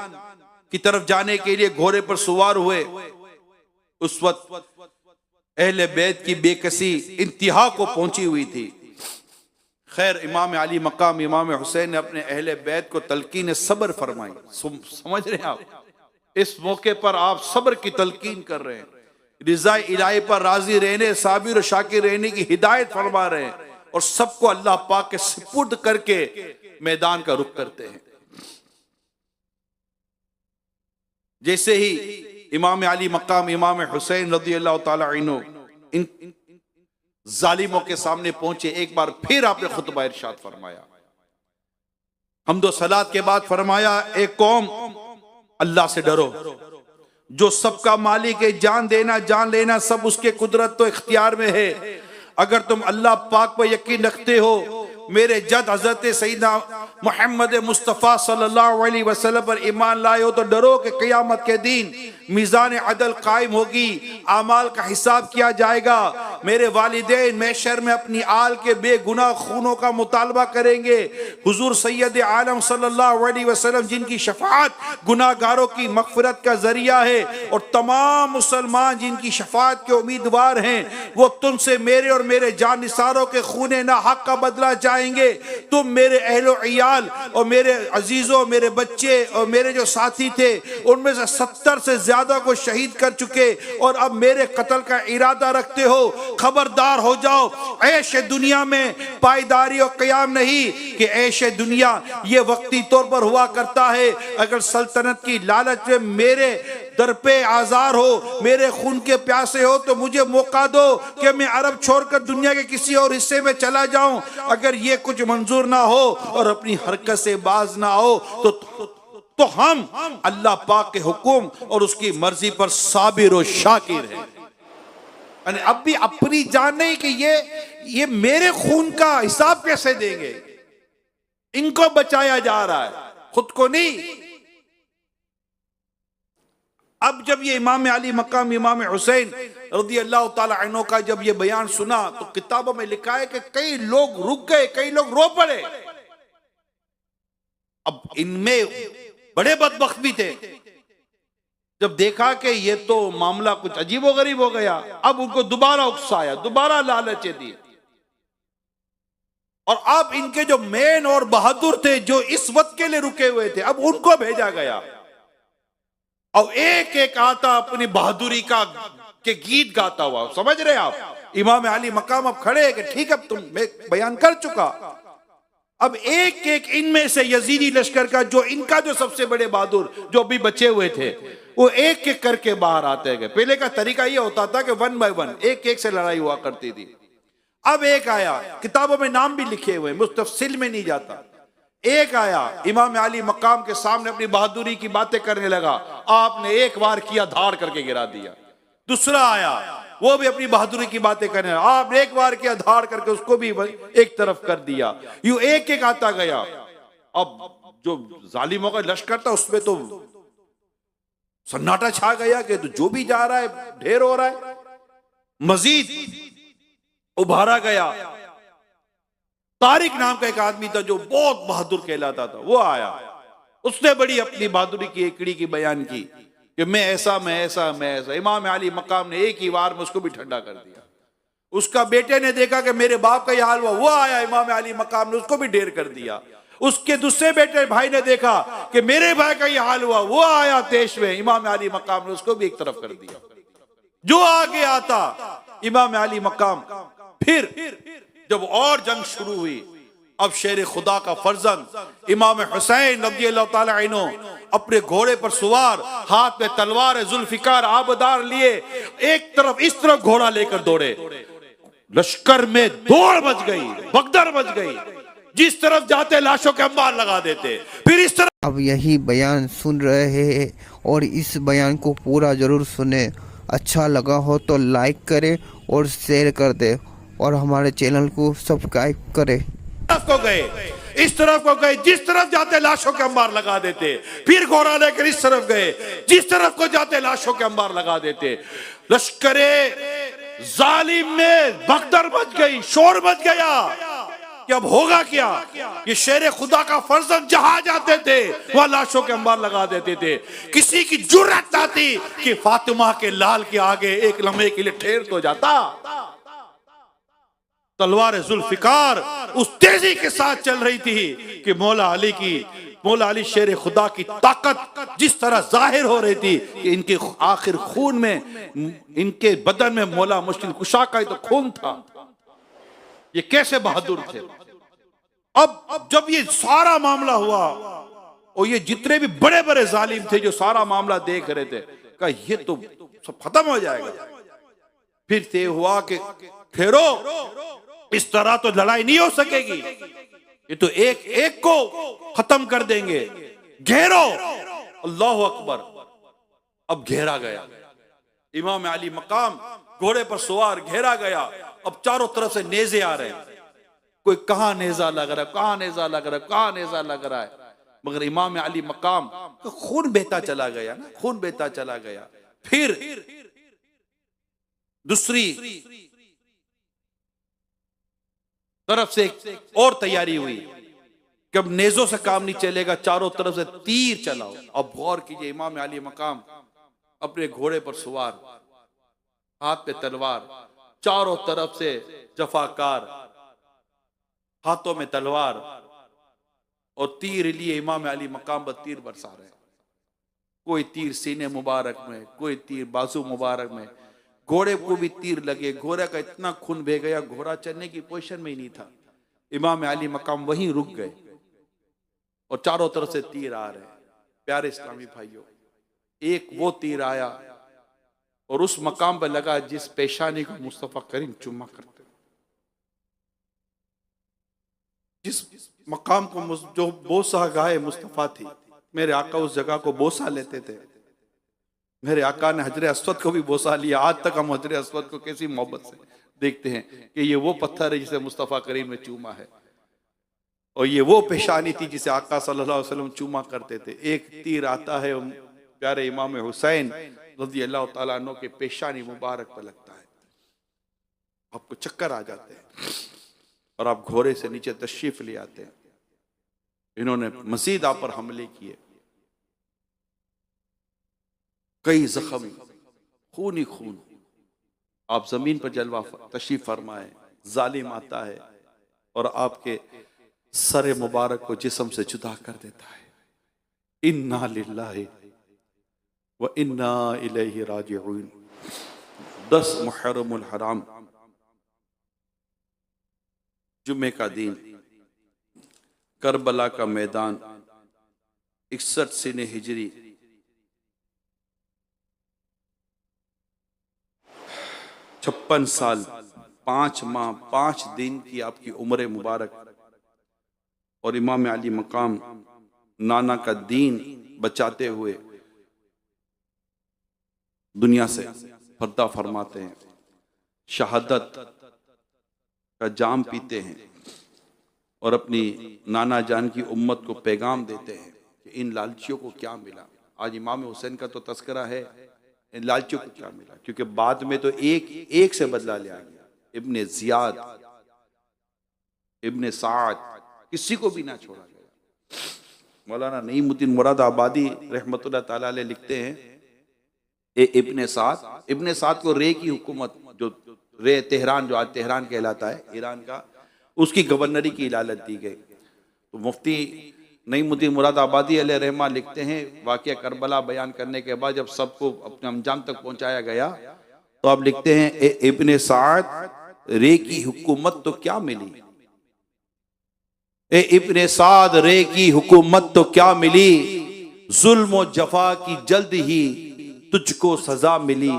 की तरफ जाने के लिए घोड़े पर सवार हुए। उस वक्त अहले बैत की बेकसी इंतहा को पहुंची हुई थी। खैर इमाम अली मकाम इमाम हुसैन ने अपने अहले बैत को तलकीन सब्र फरमाई। समझ रहे हैं आप, इस मौके पर आप सब्र की तलकीन कर रहे हैं, रिज़ा इलाही पर राजी रहने, साबिर और शाकिर रहने की हिदायत फरमा रहे हैं और सबको अल्लाह पाक के सुपुर्द करके मैदान का रुख करते हैं। जैसे ही इमाम अली मकाम इमाम हुसैन रज़ियल्लाहु ताला अन्हु इन जालिमों के सामने पहुंचे, एक बार फिर आपने खुतबा इरशाद फरमाया। हम्दो सलात के बाद फरमाया, एक कौम अल्लाह से डरो जो सबका मालिक है, जान देना जान लेना सब उसके कुदरत तो इख्तियार में है। अगर तुम अल्लाह पाक पर यकीन रखते हो, मेरे जद हजरत सईदना मोहम्मद मुस्तफ़ा सल्लल्लाहु अलैहि वसल्लम पर ईमान लाए हो तो डरो कि क़यामत के दिन मीज़ान अदल कायम होगी, आमाल का हिसाब किया जाएगा। मेरे वालिदैन महशर में अपनी आल के बेगुनाह खूनों का मुतालबा करेंगे। हुजूर सैयद आलम सल्लल्लाहु अलैहि वसल्लम जिनकी शफाअत गुनाहगारों की मग़फ़िरत का जरिया है और तमाम मुसलमान जिनकी शफाअत के उम्मीदवार हैं, वो तुमसे मेरे और मेरे जानिसारों के खूने ना हक का बदला चाहेंगे। तुम मेरे अहलो इयाल और मेरे अजीजों, मेरे बच्चे और मेरे जो साथी थे उनमें से 70 से ज्यादा को शहीद कर चुके और अब मेरे कत्ल का इरादा रखते हो। खबरदार हो जाओ, ऐश दुनिया में पायदारी और क़याम नहीं कि ऐश दुनिया ये वक्ती तौर पर हुआ करता है। अगर सल्तनत की लालच में मेरे दर पे आजार हो, मेरे खून के प्यासे हो तो मुझे मौका दो कि मैं अरब छोड़कर दुनिया के किसी और हिस्से में चला जाऊं। अगर ये कुछ मंजूर ना हो और अपनी हरकत से बाज ना हो तो हम अल्लाह पाक के हुक्म और उसकी मर्जी पर साबिर और शाकिर हैं। अब भी अपनी जान नहीं कि ये मेरे खून का हिसाब कैसे देंगे, इनको बचाया जा रहा है, खुद को नहीं। अब जब ये इमाम अली मकाम इमाम हुसैन रज़ी अल्लाह ताला अन्हु का जब ये बयान सुना तो किताबों में लिखा है कि कई लोग रुक गए, कई लोग रो पड़े। अब इनमें बड़े बदबख्त भी थे, जब देखा कि ये तो मामला कुछ अजीबोगरीब हो गया, अब उनको दोबारा उकसाया, दोबारा लालच दिए। और अब इनके जो मेन और बहादुर थे जो इस वक्त के लिए रुके हुए थे, अब उनको भेजा गया। और एक एक आता अपनी बहादुरी का के गीत गाता हुआ, समझ रहे आप। इमाम अली मकाम अब खड़े हैं कि ठीक है, तुम बयान कर चुका। अब एक एक इनमें से यजीदी लश्कर का जो इनका जो सबसे बड़े बहादुर जो अभी बचे हुए थे, वो एक एक करके बाहर आते गए। पहले का तरीका यह होता था कि 1 बाय 1 एक एक से लड़ाई हुआ करती थी। अब एक आया, किताबों में नाम भी लिखे हुए, मुस्तफसिल में नहीं जाता। एक आया इमाम अली मकाम के सामने अपनी बहादुरी की बातें करने लगा, आपने एक बार किया धाड़ करके गिरा दिया। दूसरा आया, वो भी अपनी बहादुरी की बातें करने लगा, आपने एक बार किया धाड़ करके उसको भी एक तरफ कर दिया। यूं एक एक आता गया। अब जो जालिमों का लश्कर था उसमें तो सन्नाटा छा गया कि तो जो भी जा रहा है ढेर हो रहा है। मजीद उभारा गया। तारिक नाम का एक आदमी था जो बहुत बहादुर कहलाता था, वो आया। उसने बड़ी अपनी बहादुरी की एकड़ी की बयान की कि मैं ऐसा, मैं ऐसा, मैं ऐसा। इमाम अली मकाम ने एक ही वार में उसको भी ठंडा कर दिया। उसका बेटे ने देखा कि मेरे बाप का यह हाल हुआ, वो आया इमाम अली मकाम ने उसको भी ढेर कर दिया। उसके दूसरे बेटे भाई ने देखा कि मेरे भाई का यह हाल हुआ, वो आया तेज में, इमाम अली मकाम ने उसको भी एक तरफ कर दिया। जो आगे आता इमाम अली मकाम। फिर जब और जंग शुरू हुई, अब शेर खुदा का फर्जंद इमाम हुसैन रज़ी अल्लाह ताला अन्हु अपने घोड़े पर सवार, हाथ में तलवार जुल्फिकार आबदार लिए एक तरफ इस तरफ घोड़ा लेकर दौड़े। लश्कर में दौड़ मच गई, भगदड़ मच गई। जिस तरफ जाते लाशों के अंबार लगा देते। फिर इस तरफ अब यही बयान सुन रहे हैं और इस बयान को पूरा जरूर सुने। अच्छा लगा हो तो लाइक करें और शेयर कर दे और हमारे चैनल को सब्सक्राइब करें। को गए, इस तरफ को गए, जिस तरफ जाते लाशों के अंबार लगा देते। फिर घोड़ा लेकर इस तरफ गए, जिस तरफ को जाते लाशों के अंबार लगा देते। लश्करे जालिम में भगदड़ मच गई, शोर मच गया कि अब होगा क्या। ये शेर खुदा का फर्जंद जहां जाते थे वहां लाशों के अंबार लगा देते थे। किसी की जुर्रत आती कि फातिमा के लाल के आगे एक लम्हे के लिए ठहर तो जाता। तलवार जुल्फिकार उस तेजी के साथ चल रही थी कि मौला अली शेर खुदा की ताकत जिस तरह जाहिर हो रही थी कि इनके आखिर खून में, इनके बदन में मौला मुश्किल कुशा का ही तो खून था। ये कैसे बहादुर थे। अब जब ये सारा मामला हुआ और ये जितने भी बड़े बड़े जालिम थे जो सारा मामला देख रहे थे, कहा ये तो सब खत्म हो जाएगा। फिर तय हुआ कि ठहरो, इस तरह तो लड़ाई नहीं हो सकेगी, ये तो एक एक को खत्म कर देंगे। घेरो, अल्लाह अकबर। अब घेरा गया, इमाम अली मकाम घोड़े पर सवार घेरा गया। अब चारों तरफ से नेज़े आ रहे हैं, कोई कहां नेज़ा लग रहा है, कहां नेज़ा लग रहा है, कहां नेज़ा लग रहा है। मगर इमाम अली मकाम तो खून बहता चला गया ना, खून बहता चला गया। फिर दूसरी तरफ से और तैयारी हुई कि अब नेज़ों से काम नहीं चलेगा, चारों तरफ से तीर चलाओ। अब गौर कीजिए, इमाम अली मकाम अपने घोड़े पर सवार, हाथ पे तलवार, चारों तरफ से जफाकार, हाथों में तलवार और तीर लिए इमाम अली मकाम पर तीर बरसा रहे। कोई तीर सीने मुबारक में, कोई तीर बाजू मुबारक में। घोड़े को भी तीर लगे, घोड़े का इतना खून बह गया, घोड़ा चलने की पोजीशन में ही नहीं था। इमाम अली मकाम वहीं रुक गए और चारों तरफ से तीर आ रहे। प्यारे इस्लामी भाइयों, एक वो तीर आया और उस मकाम पर लगा जिस पेशानी को मुस्तफा करीम चुम्मा करते, जिस मकाम को जो बोसा गाए मुस्तफा थी। मेरे आका उस जगह को बोसा लेते थे। मेरे आका ने हजरे अस्वद को भी बोसा लिया। आज तक हम हजरे अस्वद को कैसी मोहब्बत से देखते हैं कि ये वो पत्थर है जिसे मुस्तफा करीम ने चूमा है, और ये वो पेशानी थी जिसे आका सल्लल्लाहु अलैहि वसल्लम चूमा करते थे। एक तीर आता है प्यारे इमाम हुसैन रज़ी अल्लाह ताला अन्हु के पेशानी मुबारक पर लगता है, आपको चक्कर आ जाते हैं और आप घोड़े से नीचे तशरीफ ले आते हैं। इन्होंने मजीद आप पर हमले किए, कई जख्म, खून ही खून। आप जमीन पर जलवा तशरीफ फरमाए, जालिम आता है और आपके सर मुबारक को जिस्म से जुदा कर देता है। इन्ना लिल्लाहि व इन्ना इलैहि राजिऊन। 10 मुहर्रमुल हराम, जुम्मे का दिन, करबला का मैदान, 61 सीने हिजरी, 56 साल 5 माह 5 दिन की आपकी उम्र मुबारक और इमाम अली मकाम नाना का दीन बचाते हुए दुनिया से पर्दा फरमाते हैं, शहादत का जाम पीते हैं और अपनी नाना जान की उम्मत को पैगाम देते हैं कि इन लालचियों को क्या मिला। आज इमाम हुसैन का तो तस्करा है, इन लालचियों को क्या मिला, क्योंकि बाद में तो एक से बदला लिया गया। इब्ने जियाद, इब्ने साद, किसी को भी ना छोड़ा गया। मौलाना नईमुद्दीन मुरादाबादी रहमतुल्लाह ताला अलैह लिखते हैं, इब्ने साद को रे की हुकूमत, जो रे तेहरान, जो आज तेहरान कहलाता है ईरान का, उसकी गवर्नरी की इजाजत दी गई। तो मुफ्ती नईमुद्दीन मुरादाबादी अलैह रहमा लिखते हैं, वाक़या करबला बयान करने के बाद जब सबको अपने अंजाम तक पहुंचाया गया तो आप लिखते हैं, इब्ने साद रे की हुकूमत तो क्या मिली, इब्ने साद रे की हुकूमत तो क्या मिली, जुल्म और जफा की जल्द ही तुझको सजा मिली।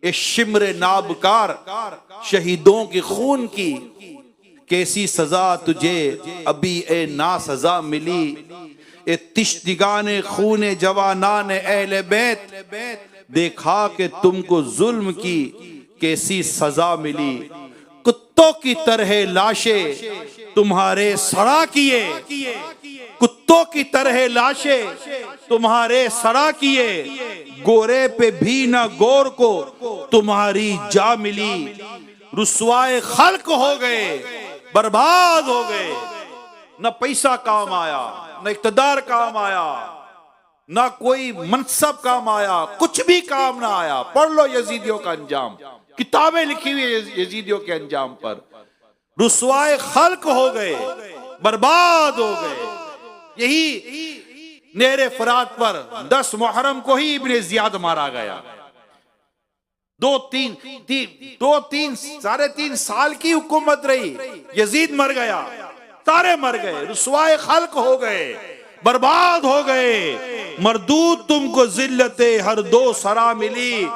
ए शिम्र नाबकार शहीदों के खून की कैसी सजा तुझे अभी ए ना सजा मिली। ए तिश्तिगाने खूने जवानान अहले बैत देखा कि तुमको जुल्म की कैसी सजा मिली। कुत्तों की तरह लाशें तुम्हारे सड़ा किए, कुत्तों की तरह लाशें तुम्हारे सड़ा किए, गोरे पे भी ना गोर को तुम्हारी जा मिली। रुसवाए खल्क हो गए, बर्बाद हो गए, न पैसा काम आया, न इक़्तिदार काम आया, ना कोई मनसब काम आया, कुछ भी काम ना आया। पढ़ लो यजीदियों का अंजाम, किताबें लिखी हुई यजीदियों के अंजाम पर। रुसवाए खल्क हो गए, बर्बाद हो गए। यही नेरे फरात पर 10 मुहर्रम को ही इब्ने जियाद मारा गया। 3.5 साल की हुकूमत रही, यजीद मर गया, सारे मर गए, रुसवाए खल्क हो गए, बर्बाद हो गए। मरदूद तुमको जिल्लते हर दो सरा मिली,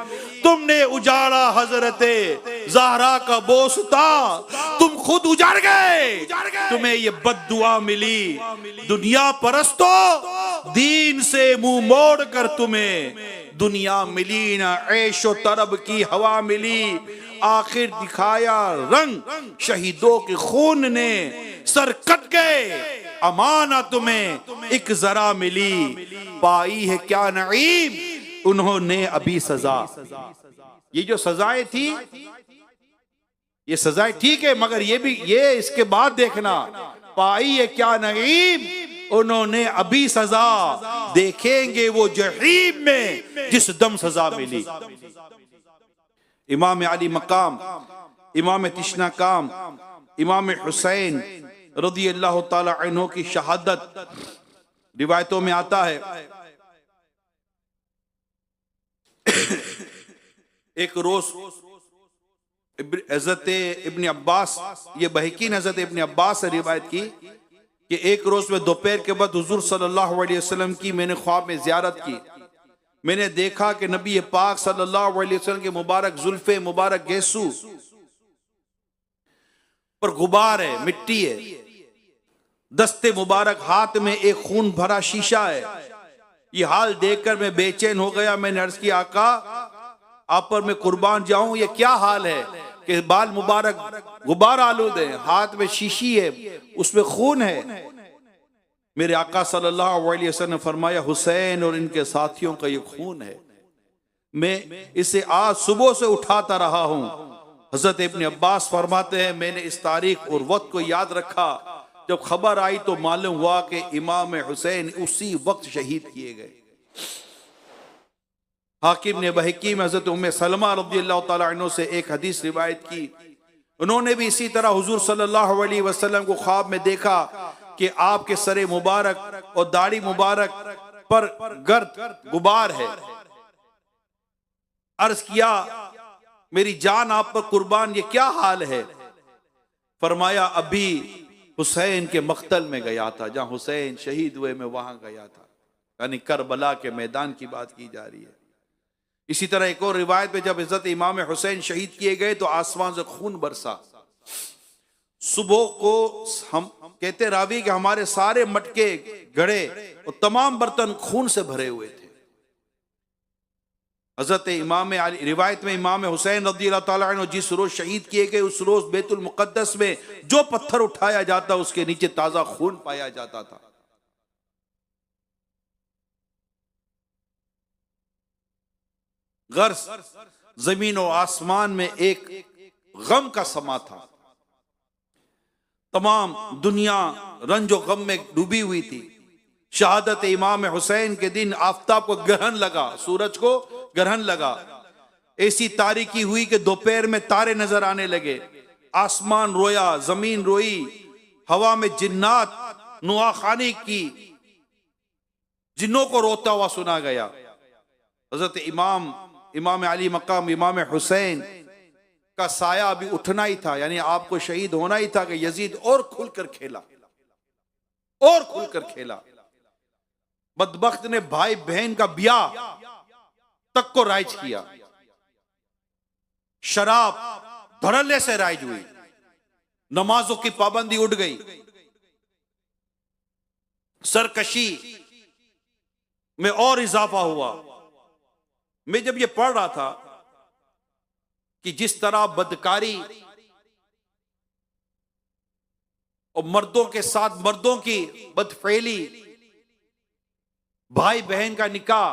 तुमने उजाड़ा हजरते ज़हरा का बोसता, तुम खुद उजाड़ गए, तुम्हें ये बद्दुआ मिली। दुनिया परस्तो दीन से मुंह मोड़ कर तुम्हें दुनिया मिली, ना ऐशो तरब की हवा मिली। आखिर दिखाया रंग शहीदों के खून ने, सर कट गए, अमाना तुम्हें एक जरा मिली। पाई है क्या नईम उन्होंने अभी सजा। ये जो सजाएं थी, ये सजाएं ठीक है, मगर ये इसके बाद देखना, पाई है क्या नईम उन्होंने अभी सजा, देखेंगे वो जहीम में जिस दम सजा मिली। इमाम अली मकाम, इमाम तिश्ना काम, इमाम हुसैन रज़ी अल्लाह ताला अन्हु की शहादत रिवायतों में आता है। एक रोज हज़रत इब्ने अब्बास, ये बहकी ने हज़रत इब्ने अब्बास से रिवायत की कि एक रोज में दोपहर के बाद हुजूर सल्लल्लाहु अलैहि वसल्लम की मैंने ख्वाब में जियारत की। मैंने देखा कि नबी पाक सल्लल्लाहु अलैहि वसल्लम के मुबारक जुल्फे मुबारक गेसू पर गुबार है, मिट्टी है, दस्ते मुबारक हाथ में एक खून भरा शीशा है। ये हाल देखकर मैं बेचैन हो गया। मैंने अर्ज किया, आका आप पर मैं कुर्बान जाऊं, ये क्या हाल है कि बाल मुबारक गुबार आलूद है, हाथ में शीशी है, उसमें खून है। मेरे आका सल्लल्लाहु अलैहि वसल्लम ने फरमाया, हुसैन और इनके साथियों का ये खून है, मैं इसे आज सुबह से उठाता रहा हूं। हजरत इब्न अब्बास फरमाते हैं, मैंने इस तारीख और वक्त को याद रखा, जब खबर आई तो मालूम हुआ कि इमाम हुसैन उसी वक्त शहीद किए गए। हाकिम ने बहकी में हजरत उम्मे सलमा रज़ियल्लाहु ताला अन्हा से एक हदीस रिवायत की, उन्होंने भी इसी तरह हुजूर सल्लल्लाहु अलैहि वसल्लम को ख्वाब में देखा कि आपके सरे मुबारक और दाढ़ी मुबारक पर गर्द गुबार है। अर्ज किया, मेरी जान आप पर कुर्बान, ये क्या हाल है? फरमाया, अभी हुसैन के मख्तल में गया था, जहां हुसैन शहीद हुए मैं वहां गया था। यानी करबला के मैदान की बात की जा रही है। इसी तरह एक और रिवायत में जब हज़रत इमाम हुसैन शहीद किए गए तो आसमान से खून बरसा। सुबह को हम कहते रावी कि हमारे सारे मटके, घड़े और तमाम बर्तन खून से भरे हुए थे। हजरत इमाम अली, रिवायत में इमाम हुसैन रज़ियल्लाहु ताला अन्हु जिस रोज शहीद किए गए उस रोज बैतुल मुक़द्दस में जो पत्थर उठाया जाता उसके नीचे ताजा खून पाया जाता था। गर्स जमीन और आसमान में एक गम का समा था। तमाम दुनिया रंजो गम में डूबी हुई थी। शहादत इमाम हुसैन के दिन आफताब को ग्रहण लगा, सूरज को ग्रहण लगा। ऐसी तारीकी हुई कि दोपहर में तारे नजर आने लगे। आसमान रोया, जमीन रोई, हवा में जिन्नात नुआखानी की, जिन्नों को रोता हुआ सुना गया। हजरत इमाम अली मकाम इमाम हुसैन का साया अभी उठना ही था, यानी आपको शहीद होना ही था कि यजीद और खुलकर खेला, और खुलकर खेला। बदबख्त ने भाई बहन का ब्याह तक को राइज किया। शराब धड़ल्ले से राइज हुई, नमाजों की पाबंदी उठ गई, सरकशी में और इजाफा हुआ। मैं जब ये पढ़ रहा था कि जिस तरह बदकारी और मर्दों के साथ मर्दों की बदफेली, भाई बहन का निकाह,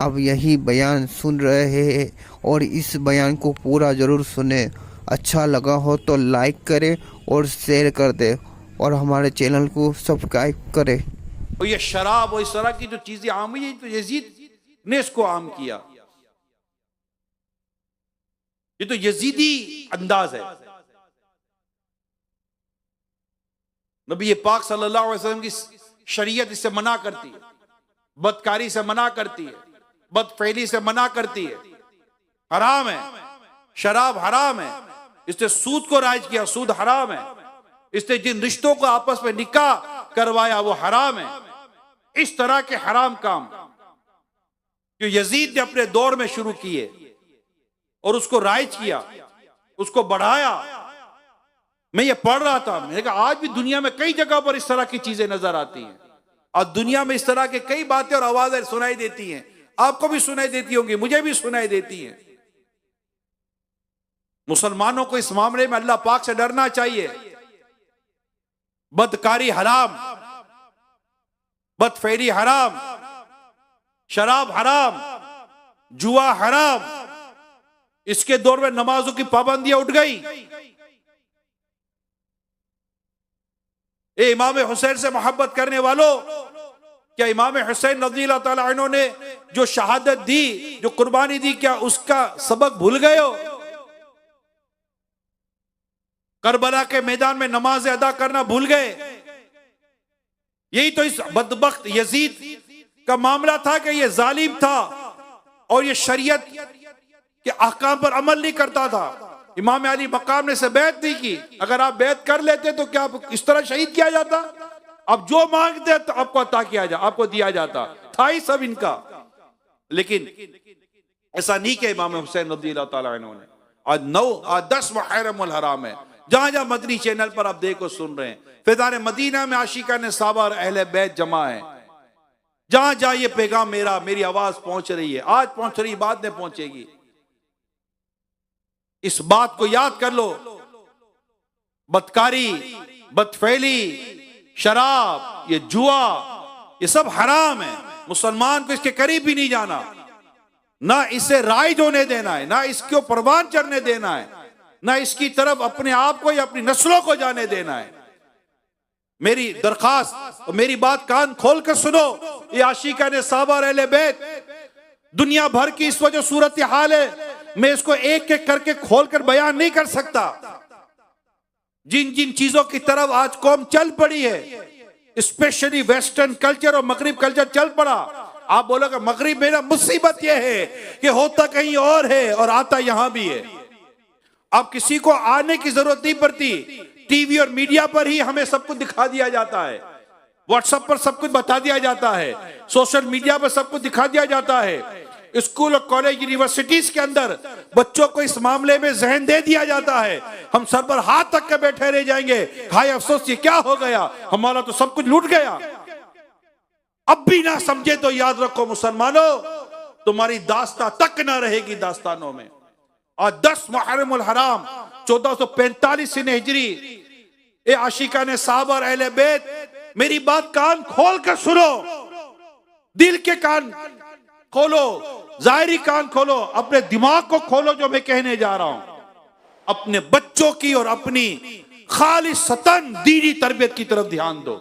अब यही बयान सुन रहे हैं और इस बयान को पूरा ज़रूर सुने। अच्छा लगा हो तो लाइक करें और शेयर कर दें और हमारे चैनल को सब्सक्राइब करें। और ये शराब और इस तरह की जो चीजें आम हुई तो यजीद ने इसको आम किया। ये तो यजीदी अंदाज है। नबी पाक सल्लल्लाहु अलैहि वसल्लम की शरीयत इससे मना करती है, बदकारी से मना करती है, बदफेली से मना करती है। हराम है, शराब हराम है। इसने सूद को राइज किया, सूद हराम है। इसने जिन रिश्तों को आपस में निकाह करवाया वो हराम है। इस तरह के हराम काम जो यजीद ने अपने दौर में शुरू किए और उसको राइज किया, उसको बढ़ाया। मैं ये पढ़ रहा था, मैंने कहा आज भी दुनिया में कई जगह पर इस तरह की चीजें नजर आती हैं और दुनिया में इस तरह के कई बातें और आवाजें सुनाई देती हैं। आपको भी सुनाई देती होंगी, मुझे भी सुनाई देती हैं। मुसलमानों को इस मामले में अल्लाह पाक से डरना चाहिए। बदकारी हराम, बदफेरी हराम, शराब हराम, जुआ हराम। इसके दौर में नमाजों की पाबंदियां उठ गई। ए इमाम हुसैन से मोहब्बत करने वालों, क्या इमाम हुसैन रज़ियल्लाहु ताला अन्हु ने जो शहादत दी, जो कुर्बानी दी, क्या उसका सबक भूल गए हो? करबला के मैदान में नमाज अदा करना भूल गए? यही तो इस बदबख्त यजीद का मामला था कि यह जालिम था और यह शरीयत के अहकाम पर अमल नहीं करता था। इमाम अली मकाम ने से बैत नहीं की। अगर आप बैत कर लेते तो क्या इस तरह शहीद किया जाता? अब जो मांगते तो आपको अता किया जा, आपको दिया जाता था ही सब इनका। लेकिन ऐसा नहीं किया इमाम हुसैन रज़ियल्लाहु ताला अन्हु ने। आज 10 मुहर्रम उल हराम है। जहां जहां मदनी चैनल पर आप देखो सुन रहे हैं, फिदान मदीना में आशिकान साहबा और अहले बैत जमा है। जहां जहां ये पैगाम मेरी आवाज पहुंच रही है, आज पहुंच रही, बाद में पहुंचेगी। इस बात को याद कर लो। बदकारी, बदफेली शराब, ये जुआ, ये सब हराम है। मुसलमान को इसके करीब भी नहीं जाना, ना इसे राइज होने देना है, ना इसको परवान चढ़ने देना है, ना इसकी तरफ अपने आप को या अपनी नस्लों को जाने देना है। मेरी दरखास्त और मेरी बात कान खोल कर सुनो, ये आशिकाने साहबा और अहले बैत, दुनिया भर की इस वजह सूरत हाल है, मैं इसको एक एक करके खोलकर बयान नहीं कर सकता। जिन जिन चीजों की तरफ आज कौम चल पड़ी है, स्पेशली वेस्टर्न कल्चर और मगरिब कल्चर चल पड़ा। आप बोलोगे मगरिब में ना मुसीबत यह है कि होता कहीं और है और आता यहां भी है। अब किसी को आने की जरूरत नहीं पड़ती, टीवी और मीडिया पर ही हमें सब कुछ दिखा दिया जाता है, व्हाट्सएप पर सब कुछ बता दिया जाता है, सोशल मीडिया पर सब कुछ दिखा दिया जाता है। स्कूल और कॉलेज यूनिवर्सिटीज के अंदर बच्चों को इस मामले में जहन दे दिया जाता है। हम सर पर हाथ तक के बैठे रह जाएंगे, हाय अफसोस ये क्या हो गया, हमारा तो सब कुछ लूट गया। अब भी ना समझे तो याद रखो मुसलमानों, तुम्हारी दास्तां तक ना रहेगी दास्तानों में। और 10 मुहर्रम उल हराम 1445 हिजरी, ए आशिकाने साहबा और अहले बैत, मेरी बात कान खोल कर सुनो, दिल के कान खोलो, जाहिरी कान खोलो, अपने दिमाग को खोलो। जो मैं कहने जा रहा हूं, अपने बच्चों की और अपनी खालिसतन दीनी तरबियत की तरफ ध्यान दो।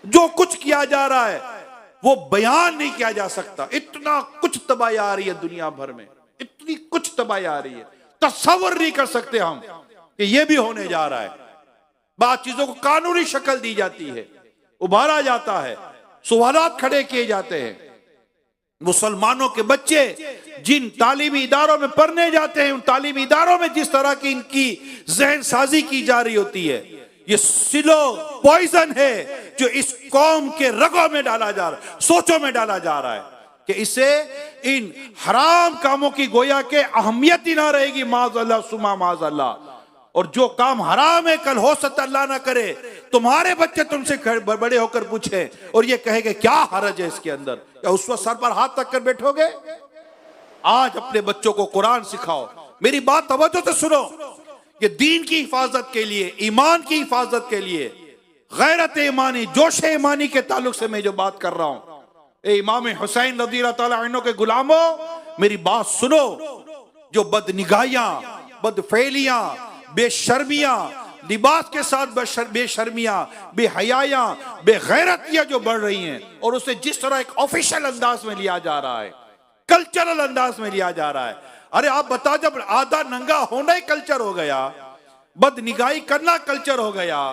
जो कुछ किया जा रहा है वो बयान नहीं किया जा सकता। इतना कुछ तबाही आ रही है दुनिया भर में, इतनी कुछ तबाही आ रही है, तस्वर नहीं कर सकते हम कि ये भी होने जा रहा है। बात चीजों को कानूनी शक्ल दी जाती है, उभारा जाता है, सवालात खड़े किए जाते हैं। मुसलमानों के बच्चे जिन तालीमी इदारों में पढ़ने जाते हैं, उन तालीमी इदारों में जिस तरह की इनकी जहन साजी की जा रही होती है, ये सिलो पॉइजन है जो इस कौम के रगों में डाला जा रहा है, सोचों में डाला जा रहा है कि इसे इन हराम कामों की गोया के अहमियत ही ना रहेगी। माज़अल्लाह सुमा माज़अल्लाह। और जो काम हराम है, कल हो सकता अल्लाह ना करे तुम्हारे बच्चे तुमसे बड़े होकर पूछे और ये कहेंगे क्या हरज है इसके अंदर, क्या उस वक्त सर पर हाथ रख कर बैठोगे? आज अपने बच्चों को कुरान सिखाओ। मेरी बात तवज्जो से सुनो, ये दीन की हिफाजत के लिए, ईमान की हिफाजत के लिए, गैरत ईमानी, जोश ईमानी के ताल्लुक से मैं जो बात कर रहा हूं, ए इमाम हुसैन रज़ियल्लाहु ताला अन्हु के गुलामों, मेरी बात सुनो। जो बदनिगाहियां, बदफेलियां, बेशर्मियां, लिबास के साथ बेशर्मियां, बेहयायां, बेगैरतियां जो बढ़ रही हैं, और उसे जिस तरह एक ऑफिशियल अंदाज में लिया जा रहा है, कल्चरल अंदाज में लिया जा रहा है। अरे आप बताओ, जब आधा नंगा होना ही कल्चर हो गया, बदनिगाही करना कल्चर हो गया,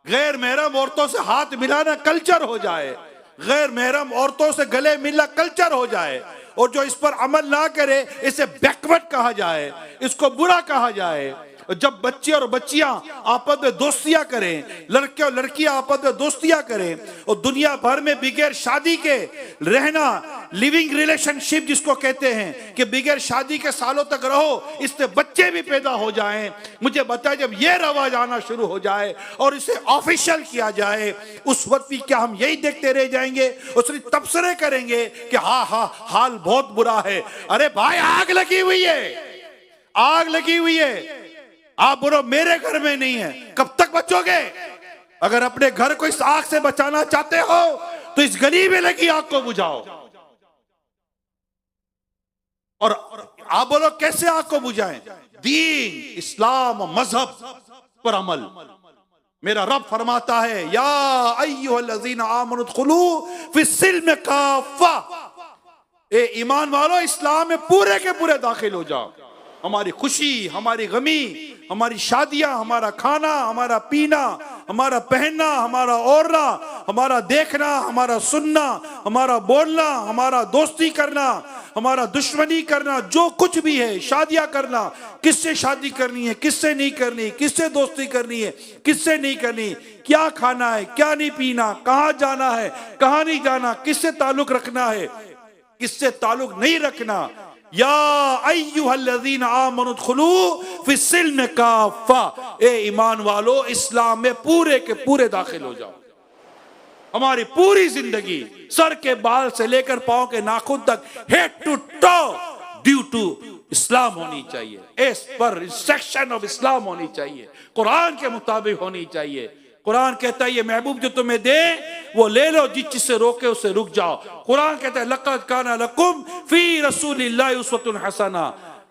गैर महरम औरतों से हाथ मिलाना कल्चर हो जाए, गैर महरम औरतों से गले मिलना कल्चर हो जाए, और जो इस पर अमल ना करे इसे बैकवर्ड कहा जाए, इसको बुरा कहा जाए। जब बच्चे और बच्चियां आपस में दोस्तियां करें, लड़के और लड़कियां आपस में दोस्तियां करें, और दुनिया भर में बिगैर शादी के रहना, लिविंग रिलेशनशिप जिसको कहते हैं, कि बिगैर शादी के सालों तक रहो, इससे बच्चे भी पैदा हो जाएं, मुझे बताएं जब ये रवाज आना शुरू हो जाए और इसे ऑफिशियल किया जाए, उस वक्त भी क्या हम यही देखते रह जाएंगे और सिर्फ तबसरे करेंगे कि हाँ हाँ हाल बहुत बुरा है? अरे भाई, आग लगी हुई है, आग लगी हुई है। आप बोलो मेरे घर में नहीं है, कब तक बचोगे? अगर अपने घर को इस आग से बचाना चाहते हो तो इस गली में लगी आग को बुझाओ। और आप बोलो कैसे आग को बुझाएं? दीन, इस्लाम और मजहब पर अमल। मेरा रब फरमाता है, या अय्युहल्लज़ीना आमनु उदखुलू फिस्सिल्म काफ़ा, ए ईमान वालों, इस्लाम में पूरे के पूरे दाखिल हो जाओ। हमारी खुशी, हमारी गमी, हमारी शादियां, हमारा खाना, हमारा पीना, हमारा पहनना, हमारा ओढ़ना, हमारा देखना, हमारा सुनना, हमारा बोलना, हमारा दोस्ती करना, हमारा दुश्मनी करना, जो कुछ भी है, शादियां करना, किससे शादी करनी है, किससे नहीं करनी, किससे दोस्ती करनी है, किससे नहीं करनी, क्या खाना है, क्या नहीं पीना, कहाँ जाना है, कहाँ नहीं जाना, किससे ताल्लुक रखना है, किससे ताल्लुक नहीं रखना। या अय्युहल्लज़ीना आमनु उदखुलू फिस्सिल्म काफ़ा, ए ईमान वालो, इस्लाम में पूरे के पूरे दाखिल हो जाओ। हमारी पूरी जिंदगी सर के बाल से लेकर पांव के नाखून तक, head to toe, due to Islam होनी चाहिए, as per instruction of Islam होनी चाहिए, कुरान के मुताबिक होनी चाहिए। कुरान कहता है ये महबूब जो तुम्हें दे वो ले लो, जिस चीज से रोके उससे रुक जाओ। कुरान कहता है लक़द काना लकुम फी रसूलिल्लाहि उस्वतुन हसना।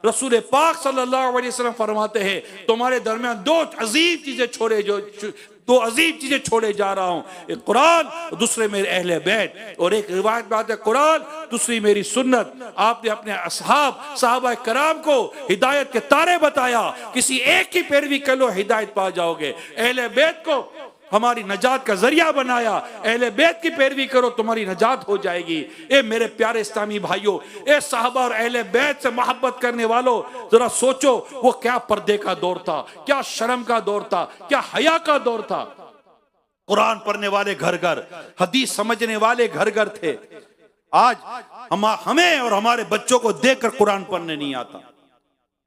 रसूल पाक सल्लल्लाहु अलैहि वसल्लम फरमाते हैं तुम्हारे दरमियान दो अजीब चीजें छोड़े जा रहा हूं, एक कुरान, दूसरे मेरे अहले बैत। और एक रिवायत बात है कुरान, दूसरी मेरी सुन्नत। आपने अपने असहाब सहाबा कराम को हिदायत के तारे बताया, किसी एक की पैरवी कर लो हिदायत पा जाओगे। अहले बैत को हमारी नजात का जरिया बनाया, अहले बैत की पैरवी करो तुम्हारी नजात हो जाएगी। ए मेरे प्यारे इस्लामी भाइयों, ए साहबा और अहले बैत से मोहब्बत करने वालों, जरा सोचो वो क्या पर्दे का दौर था, क्या शर्म का दौर था, क्या हया का दौर था। कुरान पढ़ने वाले घर घर, हदीस समझने वाले घर घर थे। आज हमें और हमारे बच्चों को देखकर कुरान पढ़ने नहीं आता,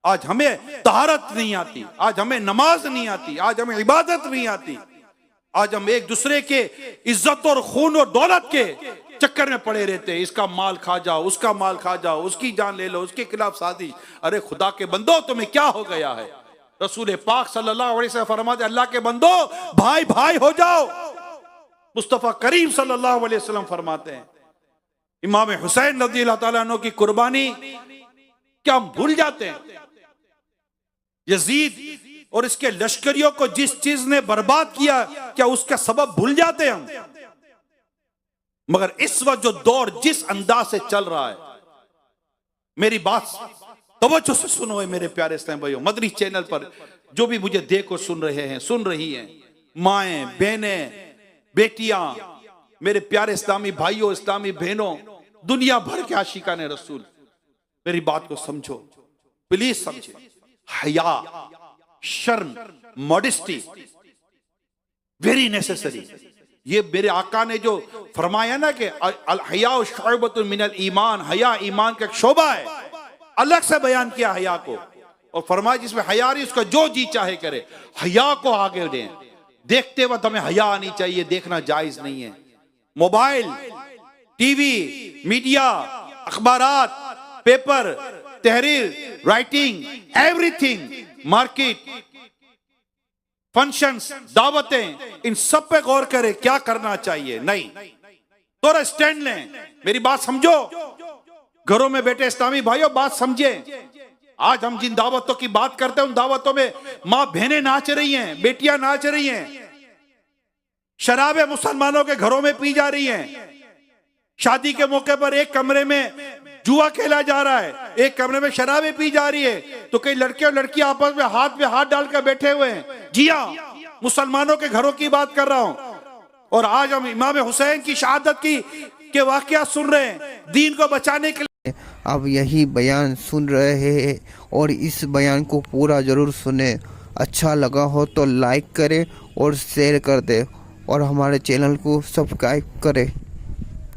आज हमें तहारत नहीं आती, आज हमें नमाज नहीं आती, आज हमें इबादत नहीं आती। आज हम एक दूसरे के इज्जत और खून और दौलत के चक्कर में पड़े रहते हैं। इसका माल खा जाओ, उसका माल खा जाओ, उसकी जान ले लो, उसके खिलाफ साजिश। अरे खुदा के बंदो तुम्हें क्या हो गया है? रसूल पाक सल्लल्लाहु अलैहि वसल्लम फरमाते अल्लाह के बंदो भाई भाई हो जाओ। मुस्तफा करीम सल्लल्लाहु अलैहि वसल्लम फरमाते हैं इमाम हुसैन रज़ियल्लाहु ताला अन्हु की कुर्बानी क्या हम भूल जाते हैं? यजीद और इसके लश्करियों को जिस चीज ने बर्बाद किया, क्या उसका सबब भूल जाते हैं हम? मगर इस वक्त जो दौर जिस अंदाज से चल रहा है, मेरी बात तवज्जो से सुनो मेरे प्यारे इस्लामी भाइयों। मदनी चैनल पर जो भी मुझे देखो सुन रहे हैं, सुन रही हैं, माएं, बहनें, बेटियां, मेरे प्यारे इस्लामी भाइयों, इस्लामी बहनों, दुनिया भर के आशिकाने रसूल, मेरी बात को समझो, प्लीज समझे। हया, शर्म, मॉडेस्टी वेरी नेसेसरी। ये मेरे आका ने जो फरमाया ना कि अल हया शुअबतुन मिनल ईमान, हया ईमान का एक शोबा है, अलग से बयान किया हया को। और फरमाया जिसमें हया नहीं उसका जो जी चाहे करे, हया को आगे दें। देखते वक्त हमें हया आनी चाहिए, देखना जायज नहीं है। मोबाइल, टीवी, मीडिया, अखबारात, पेपर, तहरीर, राइटिंग, एवरीथिंग, मार्केट, फंक्शंस, दावतें, इन सब पे गौर करें क्या करना चाहिए। नहीं थोड़ा स्टैंड लें, मेरी बात समझो। घरों में बैठे इस्लामी भाइयों बात समझे। आज हम जिन दावतों की बात करते हैं उन दावतों में मां बहनें नाच रही हैं, बेटियां नाच रही हैं, शराबें मुसलमानों के घरों में पी जा रही हैं। शादी के मौके पर एक कमरे में जुआ खेला जा रहा है, एक कमरे में शराबें पी जा रही है, तो कई लड़के और लड़कियां आपस में हाथ डालकर बैठे हुए हैं। जी हाँ, मुसलमानों के घरों की बात कर रहा हूं। और आज हम इमाम हुसैन की शहादत के वाकया सुन रहे हैं, दीन को बचाने के लिए। अब यही बयान सुन रहे हैं और इस बयान को पूरा जरूर सुने। अच्छा लगा हो तो लाइक करें और शेयर कर दे और हमारे चैनल को सब्सक्राइब करें।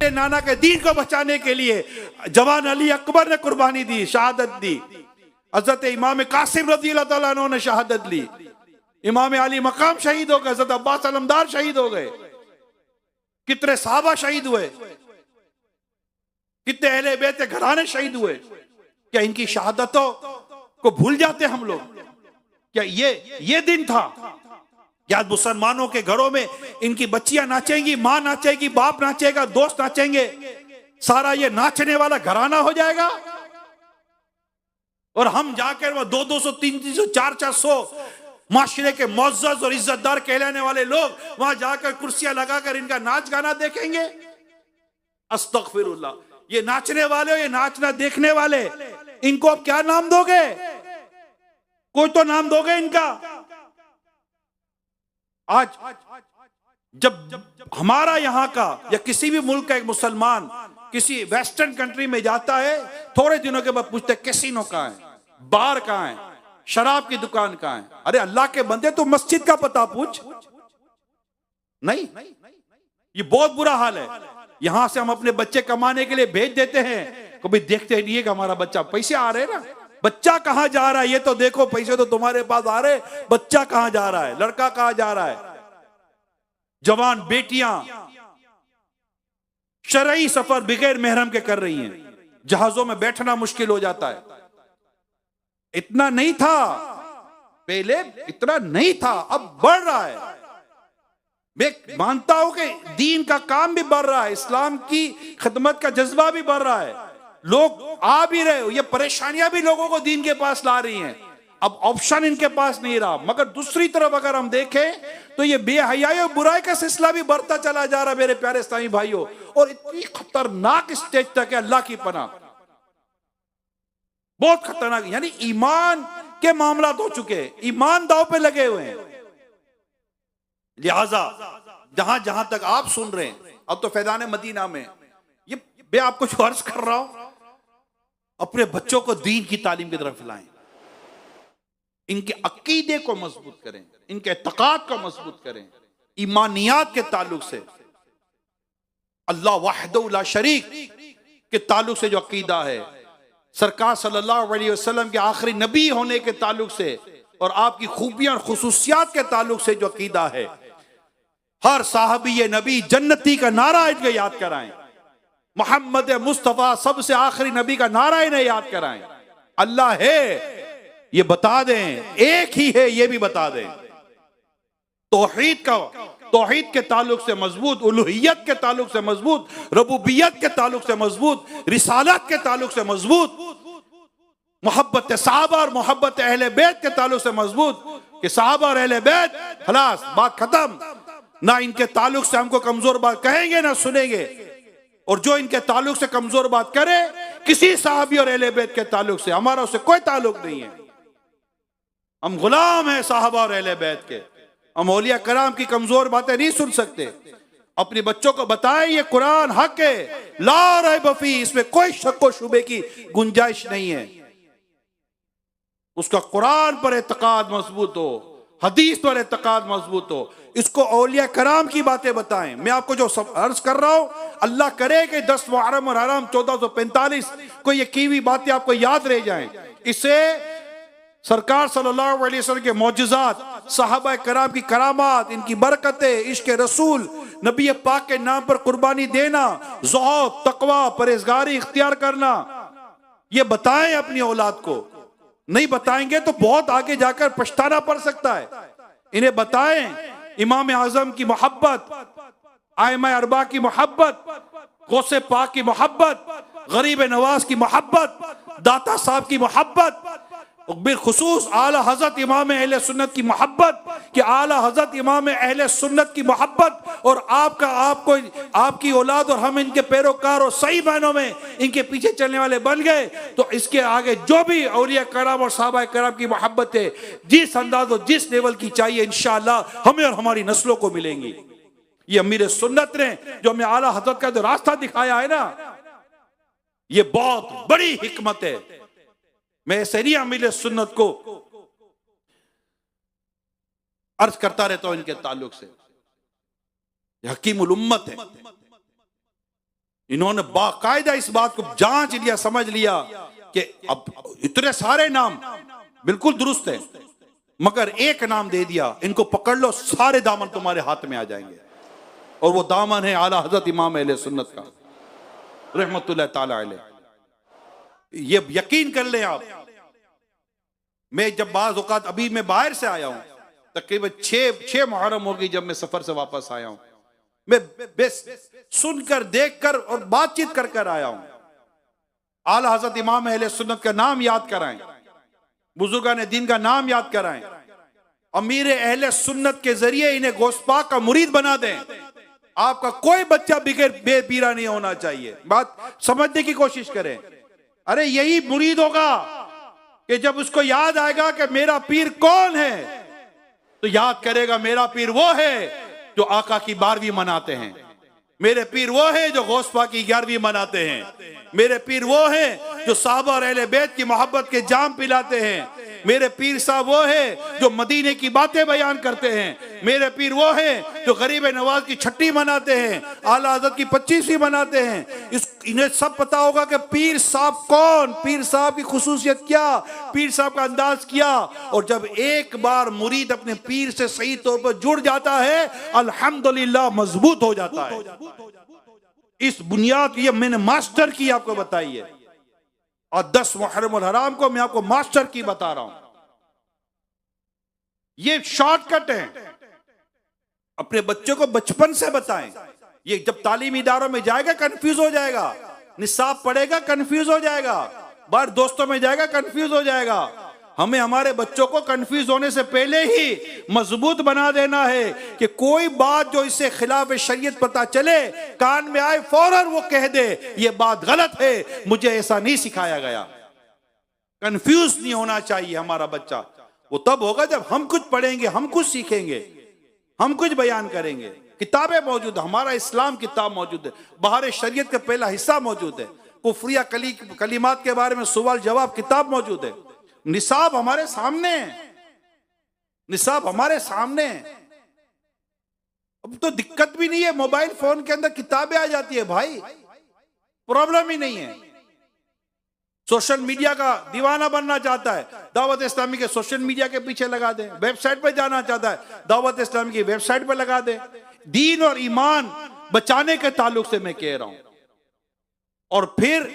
नाना के दीन को बचाने के लिए जवान अली अकबर ने कुर्बानी दी, शहादत दी। हजरत इमाम कासिम रज़ियल्लाहु ताला अन्हु ने शहादत ली। इमाम अली मकाम शहीद हो गए, हजरत अब्बास अलमदार शहीद हो गए, कितने साहबा शहीद हुए, कितने अहले बैत घराने शहीद हुए। क्या इनकी शहादतों को भूल जाते हम लोग? क्या ये दिन था? क्या मुसलमानों के घरों में इनकी बच्चियां नाचेंगी, मां नाचेगी, बाप नाचेगा, दोस्त नाचेंगे, सारा ये नाचने वाला घराना हो जाएगा? और हम जाकर वो 200, 300, 400 माशरे के मुअज़्ज़ज़ और इज्जतदार कहलाने वाले लोग वहां जाकर कुर्सियां लगाकर इनका नाच गाना देखेंगे। अस्तगफिरुल्लाह। ये नाचने वाले, ये नाचना देखने वाले, इनको अब क्या नाम दोगे? कोई तो नाम दोगे इनका। आज जब हमारा यहाँ का या किसी भी मुल्क का एक मुसलमान किसी वेस्टर्न कंट्री में जाता है, थोड़े दिनों के बाद पूछते कैसीनो कहाँ है, बार कहाँ है, शराब की दुकान कहाँ है। अरे अल्लाह के बंदे तो मस्जिद का पता पूछ। नहीं, ये बहुत बुरा हाल है। यहां से हम अपने बच्चे कमाने के लिए भेज देते हैं, कभी देखते नहीं है कि हमारा बच्चा, पैसे आ रहे हैं ना, बच्चा कहां जा रहा है ये तो देखो। पैसे तो तुम्हारे पास आ रहे, बच्चा कहां जा रहा है, लड़का कहां जा रहा है। जवान बेटियां शरई सफर बगैर महरम के कर रही हैं, जहाजों में बैठना मुश्किल हो जाता है। इतना नहीं था पहले, इतना नहीं था, अब बढ़ रहा है। मैं मानता हूं कि दीन का काम भी बढ़ रहा है, इस्लाम की खिदमत का जज्बा भी बढ़ रहा है, लोग आ भी रहे हो, ये परेशानियां भी लोगों को दीन के पास ला रही हैं। अब ऑप्शन इनके पास नहीं रहा। मगर दूसरी तरफ अगर हम देखें तो ये बेहयाई और बुराई का सिलसिला भी बढ़ता चला जा रहा है मेरे प्यारे इस्लामी भाइयों, और इतनी खतरनाक स्टेज तक है, अल्लाह की पनाह, बहुत खतरनाक। यानी ईमान के मामला हो चुके हैं, ईमान दांव पे लगे हुए हैं। लिहाजा जहां जहां तक आप सुन रहे हैं, अब तो फैजान मदीना में ये मैं आपको जो अर्ज कर रहा हूं, अपने बच्चों को दीन की तालीम की तरफ लाएं, इनके अकीदे को मजबूत करें, इनके एतकाद को मजबूत करें, ईमानियात के ताल्लुक से, अल्लाह वहदहू ला शरीक के ताल्लुक से जो अकीदा है, सरकार सल्लल्लाहु अलैहि वसल्लम के आखिरी नबी होने के ताल्लुक से और आपकी खूबियां और खुसूसियात के ताल्लुक से जो अकीदा है, हर साहबी ये नबी जन्नती का नारा इनको याद कराएं, मोहम्मद मुस्तफ़ा सबसे आखिरी नबी का नारा इन्हें याद कराएं, अल्लाह है ये बता दें, एक ही है ये भी बता दें, तौहीद के ताल्लुक से मजबूत, उलूहियत के ताल्लुक से मजबूत, रबूबियत के ताल्लुक से मजबूत, रिसालत के ताल्लुक से मजबूत, मोहब्बत सहाबा और मोहब्बत अहले बैत के ताल्लुक से मजबूत, कि सहाबा और अहले बैत खलास बात खत्म, ना इनके ताल्लुक से हमको कमजोर बात कहेंगे ना सुनेंगे, और जो इनके ताल्लुक से कमजोर बात करे किसी साहबी और अहले बैत के ताल्लुक से, हमारा उससे कोई ताल्लुक नहीं है। हम गुलाम हैं साहबा और अहले बैत के, हम औलिया कराम की कमजोर बातें नहीं सुन सकते। अपने बच्चों को बताएं ये कुरान हक है, ला रैब फी, इसमें कोई शक व शुबे की गुंजाइश नहीं है। उसका कुरान पर एतकाद मजबूत हो, हदीस पर एतकाद मजबूत हो, इसको औलिया कराम की बातें बताएं। मैं आपको जो अर्ज कर रहा हूं, अल्लाह करे कि 10 मुहर्रम और हराम 1445 को ये की हुई बातें आपको याद रह जाएं। इससे सरकार सल्लल्लाहु अलैहि वसल्लम के मौजज़ात, सहाबा कराम की करामात, इनकी बरकतें, इश्क रसूल, नबी पाक के नाम पर कुर्बानी देना, ज़ुहद, तकवा, परहेजगारी इख्तियार करना, ये बताएं अपनी औलाद को। नहीं बताएंगे तो बहुत आगे जाकर पछताना पड़ सकता है। इन्हें बताएं इमाम आजम की मोहब्बत, आइमा अरबा की मोहब्बत, गौसे पाक की मोहब्बत, गरीब नवाज की मोहब्बत, दाता साहब की मोहब्बत, बिलखुसूस आला हजरत इमाम अहले सुन्नत की मोहब्बत, कि आला हजरत इमाम अहले सुन्नत की मोहब्बत और आपको आपकी औलाद और हम इनके पैरोकार और सही मायनों में इनके पीछे चलने वाले बन गए, तो इसके आगे जो भी औलिया कराम और साहबा कराम की मोहब्बत है, जिस अंदाज और जिस लेवल की चाहिए, इंशाअल्लाह हमें और हमारी नस्लों को मिलेंगी। ये अमीर सुन्नत ने जो हमें आला हजरत का जो रास्ता दिखाया है ना, ये बहुत बड़ी हिकमत है। मैं सही अमीर सुन्नत को अर्ज करता रहता हूं इनके ताल्लुक से, हकीमुल उम्मत है। इन्होंने बाकायदा इस बात को जांच लिया, समझ लिया कि अब इतने सारे नाम बिल्कुल दुरुस्त है, मगर एक नाम दे दिया, इनको पकड़ लो, सारे दामन तुम्हारे हाथ में आ जाएंगे, और वो दामन है आला हजरत इमाम अहले सुन्नत का रहमतुल्लाह ताला अलैह। ये यकीन कर लें आप। मैं जब बाज़ औक़ात, अभी मैं बाहर से आया हूं, तकरीबन 6 मुहर्रम हो गई जब मैं सफर से वापस आया हूं, मैं बस सुनकर देखकर और बातचीत कर कर आया हूं। आला हजरत इमाम अहले सुन्नत का नाम याद कराएं, बुजुर्गान दीन का नाम याद कराएं, अमीर अहले सुन्नत के जरिए इन्हें गौस पाक का मुरीद बना दें। आपका कोई बच्चा बिगैर बेपीरा नहीं होना चाहिए। बात समझने की कोशिश करें। अरे यही मुरीद होगा कि जब उसको याद आएगा कि मेरा पीर कौन है, तो याद करेगा मेरा पीर वो है जो आका की 12वीं मनाते हैं, मेरे पीर वो है जो गौस पाक की 11वीं मनाते हैं, मेरे पीर वो है जो साहबा और अहले बैत की मोहब्बत के जाम पिलाते हैं, मेरे पीर साहब वो है जो मदीने की बातें बयान करते हैं, मेरे पीर वो है जो गरीब नवाज की छठी मनाते हैं, आला हज़रत की 25वीं मनाते हैं। इन्हें सब पता होगा कि पीर साहब कौन, पीर साहब की खुसूसियत क्या, पीर साहब का अंदाज क्या। और जब एक बार मुरीद अपने पीर से सही तौर पर जुड़ जाता है, अल्हम्दुलिल्लाह मजबूत हो जाता है। इस बुनियाद ये मैंने मास्टर की आपको बताई है, और 10 मुहर्रम और हराम को मैं आपको मास्टर की बता रहा हूं। ये शॉर्टकट है। अपने बच्चों को बचपन से बताएं। ये जब तालीमी इदारों में जाएगा कंफ्यूज हो जाएगा, निसाब पढ़ेगा कंफ्यूज हो जाएगा, बाहर दोस्तों में जाएगा कंफ्यूज हो जाएगा। हमें हमारे बच्चों को कंफ्यूज होने से पहले ही मजबूत बना देना है कि कोई बात जो इससे खिलाफ शरीयत पता चले, कान में आए फौरन वो कह दे ये बात गलत है, मुझे ऐसा नहीं सिखाया गया। कंफ्यूज नहीं होना चाहिए हमारा बच्चा। वो तब होगा जब हम कुछ पढ़ेंगे, हम कुछ सीखेंगे, हम कुछ बयान करेंगे। किताबें मौजूद है, हमारा इस्लाम किताब मौजूद है, बाहर शरीयत का पहला हिस्सा मौजूद है, कुफरिया कलीमात के बारे में सवाल जवाब किताब मौजूद है। निसाब हमारे सामने है, निसाब हमारे सामने है। अब तो दिक्कत भी नहीं है, मोबाइल फोन के अंदर किताबें आ जाती है भाई, प्रॉब्लम ही नहीं है। सोशल मीडिया का दीवाना बनना चाहता है, दावत इस्लामी के सोशल मीडिया के पीछे लगा दे। वेबसाइट पे जाना चाहता है, दावत इस्लामी की वेबसाइट पे लगा दे। दीन और ईमान बचाने के ताल्लुक से मैं कह रहा हूं, और फिर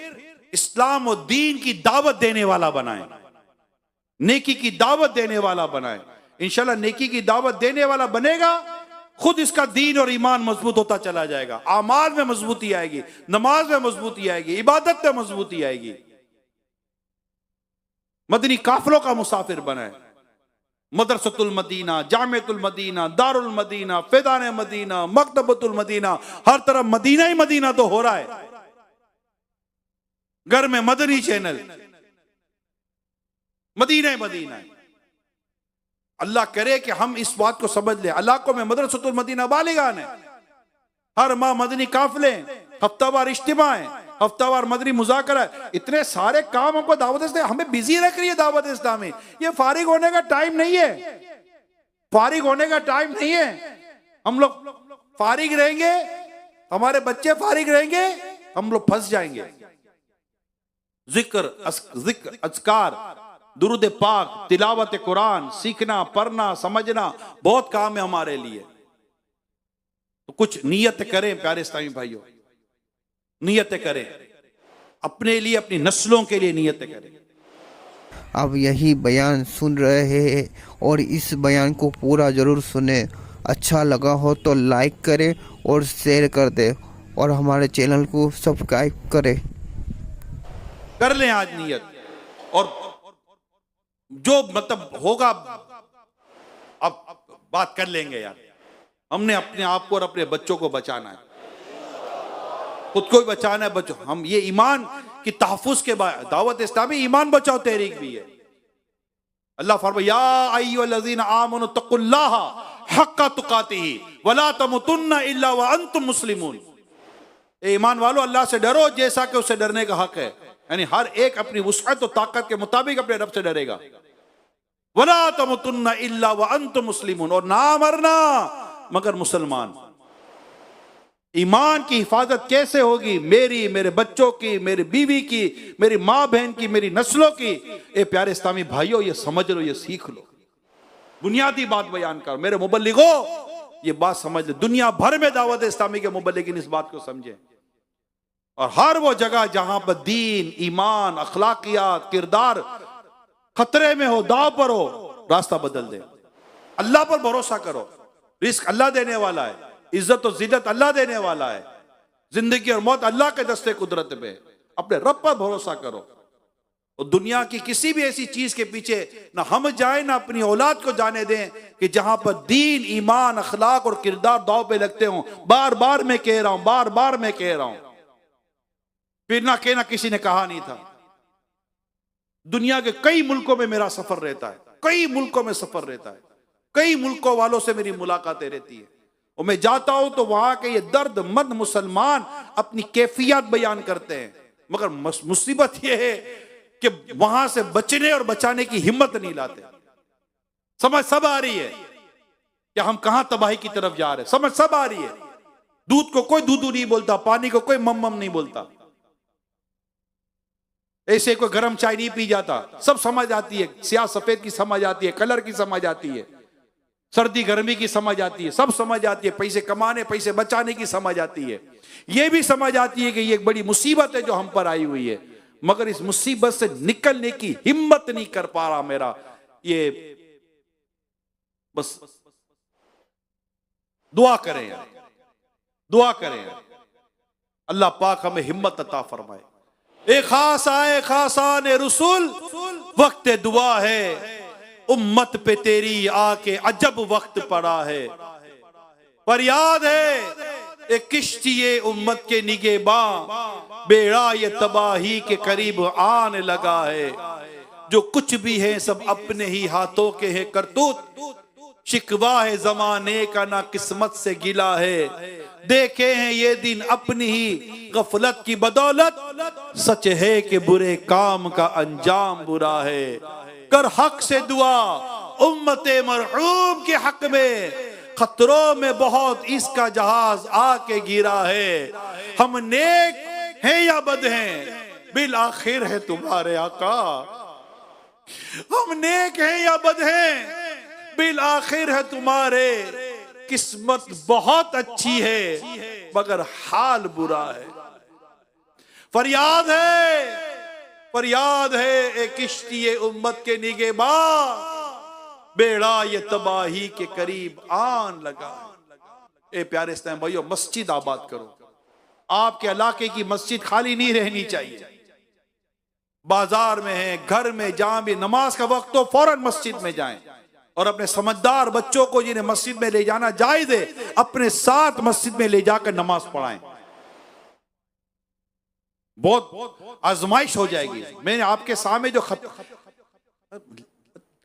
इस्लाम और दीन की दावत देने वाला बनाए, नेकी की दावत देने वाला बनाए। इंशाल्लाह नेकी की दावत देने वाला बनेगा, खुद इसका दीन और ईमान मजबूत होता चला जाएगा। आमाल में मजबूती आएगी, नमाज में मजबूती आएगी, इबादत में मजबूती आएगी। मदनी काफिलों का मुसाफिर बनाए। मदरसतुल मदीना, जामियतुल मदीना, दारुल मदीना, फैदान मदीना, मकतबतुल मदीना, हर तरफ मदीना ही मदीना तो हो रहा है। घर में मदनी चैनल, मदीना ही मदीना है। अल्लाह करे कि हम इस बात को समझ लें। इलाकों में मदरसतुल मदीना बालिगान है, हर माह मदनी काफिले, हफ्तावार इज्तिमा है, हफ्तावार मदनी मुज़ाकरा है। इतने सारे काम हमको दावत इस्लामी हमें बिजी रख रही है। दावत इस्लामी ये फारिग होने का टाइम नहीं है, फारिग होने का टाइम नहीं है। हम लोग फारिग रहेंगे, हमारे बच्चे फारिग रहेंगे, हम लोग फंस जाएंगे। जिक्र अज़कार, दुरूद पाक, तिलावत कुरान, सीखना, पढ़ना, समझना बहुत काम है हमारे लिए। तो कुछ नियत करें प्यारे इस्लामी भाइयों, नियत करें अपने लिए, अपनी नस्लों के लिए नियत करें। आप यही बयान सुन रहे हैं और इस बयान को पूरा ज़रूर सुने। अच्छा लगा हो तो लाइक करें और शेयर कर दें और हमारे चैनल को सब्सक्राइब करें। कर लें आज नियत, और जो मतलब होगा अब बात कर लेंगे यार। हमने अपने आप को और अपने बच्चों को बचाना है, खुद को भी बचाना है, बच्चों। हम ये ईमान की तहफ़्फ़ुज़ के बाद दावत इस्लामी ईमान बचाओ तहरीक भी है। अल्लाह फरमाया या अय्युहल्लज़ीना आमनू तक़ुल्लाहा हक़्क़ तुक़ातिही वला तमुतुन्ना इल्ला व अंतुम मुस्लिमून। ईमान वालों, अल्लाह से डरो जैसा कि उससे डरने का हक है। यानी हर एक अपनी वुसअत और ताकत के मुताबिक अपने रब से डरेगा। वला तमुतुन्ना इल्ला व अंतुम मुस्लिमून, और ना मरना मगर मुसलमान। ईमान की हिफाजत कैसे होगी? मेरी, मेरे बच्चों की, मेरी बीवी की, मेरी माँ बहन की, मेरी नस्लों की। ए प्यारे इस्लामी भाइयों, ये समझ लो, ये सीख लो। बुनियादी बात बयान करो, मेरे मुबल्लिगो ये बात समझ लो। दुनिया भर में दावत इस्लामी के मुबल्लिगीन इस बात को समझे, और हर वो जगह जहां पर दीन, ईमान, अखलाकियात, किरदार खतरे में हो, दाव पर हो, रास्ता बदल दे। अल्लाह पर भरोसा करो, रिस्क अल्लाह देने वाला है, इज्जत और जिल्लत अल्लाह देने वाला है, जिंदगी और मौत अल्लाह के दस्ते कुदरत पे। अपने रब पर भरोसा करो, और दुनिया की किसी भी ऐसी चीज के पीछे ना हम जाए, ना अपनी औलाद को जाने दें कि जहां पर दीन, ईमान, अखलाक और किरदार दाव पे लगते हों। बार बार मैं कह रहा हूं, बार बार मैं कह रहा हूं, फिर ना कहना किसी ने कहा नहीं था। दुनिया के कई मुल्कों में मेरा सफर रहता है, कई मुल्कों में सफर रहता है, कई मुल्कों वालों से मेरी मुलाकातें रहती है, और मैं जाता हूं तो वहां के ये दर्दमंद मुसलमान अपनी कैफियत बयान करते हैं। मगर मुसीबत यह है कि वहां से बचने और बचाने की हिम्मत नहीं लाते। समझ सब आ रही है कि हम कहां तबाही की तरफ जा रहे हैं, समझ सब आ रही है। दूध को कोई दूधू नहीं बोलता, पानी को कोई मम नहीं बोलता, ऐसे कोई गर्म चाय नहीं पी जाता। सब समझ आती है, स्याह सफेद की समझ आती है, कलर की समझ आती है, सर्दी गर्मी की समझ आती है, सब समझ आती है। पैसे कमाने, पैसे बचाने की समझ आती है। यह भी समझ आती है कि ये एक बड़ी मुसीबत है जो हम पर आई हुई है, मगर इस मुसीबत से निकलने की हिम्मत नहीं कर पा रहा मेरा ये बस दुआ करें यार, दुआ करें यार, अल्लाह पाक हमें हिम्मत अता फरमाए। एक खास आए खासान रसूल, वक्त दुआ है, उम्मत पे तेरी आके अजब वक्त पड़ा है। पर याद है एक किश्ती उम्मत के निगेबां, बेड़ा ये तबाही के करीब आने लगा है। जो कुछ भी है सब अपने ही हाथों के है करतूत, शिकवा है जमाने का ना किस्मत से गिला है। देखे हैं ये दिन अपनी ही गफलत की बदौलत, सच है कि बुरे काम का अंजाम बुरा है। कर हक से दुआ उम्मते मरहूम के हक में, खतरों में बहुत इसका जहाज आके गिरा है। हम नेक हैं या बद हैं, बिल आखिर है तुम्हारे आका। हम नेक हैं या बद हैं, बिल आखिर है तुम्हारे। किस्मत बहुत अच्छी है मगर हाल बुरा है। फरियाद है एक किश्ती उम्मत के निगेबां, बेड़ा ये तबाही के करीब आन लगा। ए प्यारे इस्लाम भाइयों, मस्जिद आबाद करो। आपके इलाके की मस्जिद खाली नहीं रहनी चाहिए। बाजार में है, घर में, जहां भी नमाज का वक्त हो फौरन मस्जिद में जाएं। और अपने समझदार बच्चों को जिन्हें मस्जिद में ले जाना जायज है, अपने साथ मस्जिद में ले जाकर नमाज पढ़ाएं। बहुत आजमाइश हो जाएगी। मैंने आपके सामने जो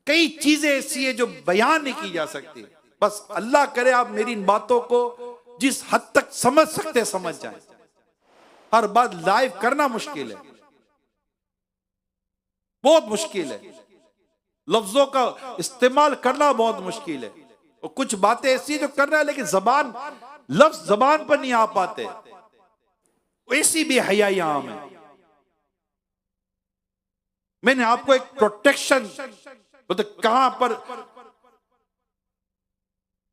कई चीजें ऐसी है जो बयान नहीं की जा सकती। बस अल्लाह करे आप मेरी इन बातों को जिस हद तक समझ सकते समझ जाएं। हर बात लाइव करना मुश्किल है, बहुत मुश्किल है। लफ्जों का इस्तेमाल करना बहुत मुश्किल है। और कुछ बातें ऐसी जो कर रहा है लेकिन लफ्ज जबान पर नहीं आ पाते, ऐसी भी हयाई आम है। मैंने आपको एक प्रोटेक्शन, मतलब कहां पर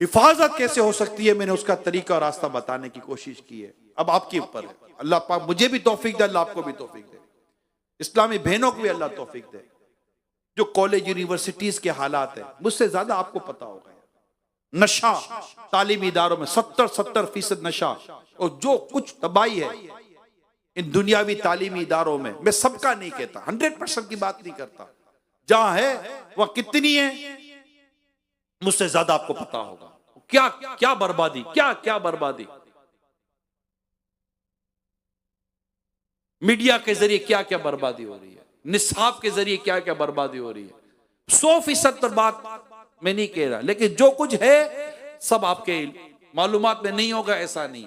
हिफाजत कैसे हो सकती है, मैंने उसका तरीका और रास्ता बताने की कोशिश की है। अब आपके ऊपर है। अल्लाह पाक मुझे भी तौफीक दे, अल्लाह आपको भी तौफीक दे, इस्लामी बहनों को भी अल्लाह तौफीक दे। जो कॉलेज यूनिवर्सिटीज के हालात है, मुझसे ज्यादा आपको पता होगा। नशा तालीमी इदारों में 70% नशा, और जो कुछ तबाही है इन दुनियावी तालीमी इदारों में, मैं सबका नहीं कहता, 100% की बात नहीं करता। जहां है वह कितनी है, मुझसे ज्यादा आपको पता होगा। क्या क्या बर्बादी, क्या क्या बर्बादी, मीडिया के जरिए क्या क्या बर्बादी हो रही है, निसाब के जरिए क्या क्या बर्बादी हो रही है। 100% पर बात मैं नहीं कह रहा, लेकिन जो कुछ है सब आपके मालूमात में नहीं होगा ऐसा नहीं।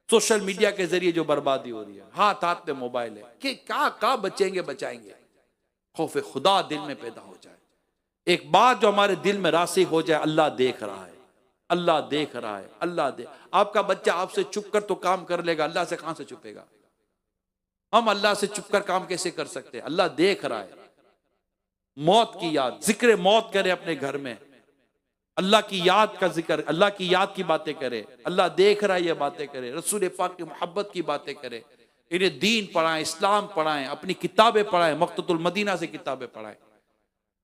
सोशल मीडिया के जरिए जो बर्बादी हो रही है, हाथ हाथ में मोबाइल है, कि क्या बचेंगे बचाएंगे। खौफ खुदा दिल में पैदा हो जाए। एक बात जो हमारे दिल में रासिख हो जाए, अल्लाह देख रहा है, अल्लाह देख रहा है, अल्लाह देख। आपका बच्चा आपसे चुप कर तो काम कर लेगा, अल्लाह से कहां से चुपेगा। हम अल्लाह से चुप कर काम कैसे कर सकते हैं, अल्लाह देख रहा है। मौत की याद, जिक्र मौत करे अपने घर में, अल्लाह की याद का जिक्र, अल्लाह की याद की बातें करे, अल्लाह देख रहा है ये बातें करे, रसूल पाक की मोहब्बत की बातें करे, इन्हें दीन पढ़ाएं, इस्लाम पढ़ाएं, अपनी किताबें पढ़ाएं, मक्ततुल मदीना से किताबें पढ़ाएं।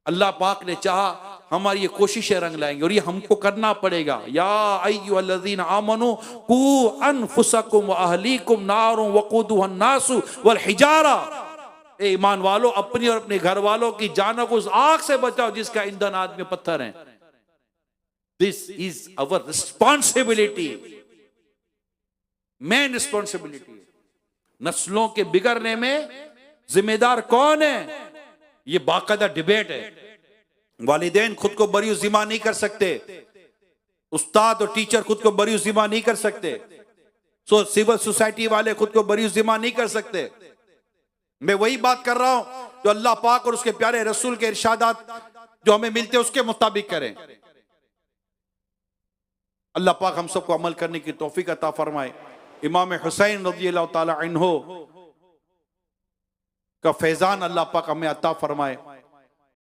अल्लाह पाक ने चाहा हमारी ये कोशिशें रंग लाएंगे, और ये हमको करना पड़ेगा। या अय्युहल्लज़ीना आमनू कू अनफुसकुम व अहलीकुम नारुन वक़ूदुहा अन्नासु वल हिजारा। ए ईमान वालों, अपनी और अपने घर वालों की जानों को उस आग से बचाओ जिसका ईंधन आदमी पत्थर है। This is our responsibility, main responsibility. नस्लों के बिगड़ने में जिम्मेदार कौन है, ये बाकायदा डिबेट है। वालिदैन खुद को बरी जिम्मा नहीं कर सकते, उस्ताद और टीचर खुद को बरी जिम्मा नहीं कर सकते, सिविल सोसाइटी वाले खुद को बरी जिम्मा नहीं कर सकते। मैं वही बात कर रहा हूं जो अल्लाह पाक और उसके प्यारे रसूल के इरशादात जो हमें मिलते हैं उसके मुताबिक करें। अल्लाह पाक हम सबको अमल करने की तौफीक अता फरमाए। इमाम हुसैन रज़ियल्लाहु ताला अन्हु का फैजान अल्लाह पाक हमें अता फरमाए।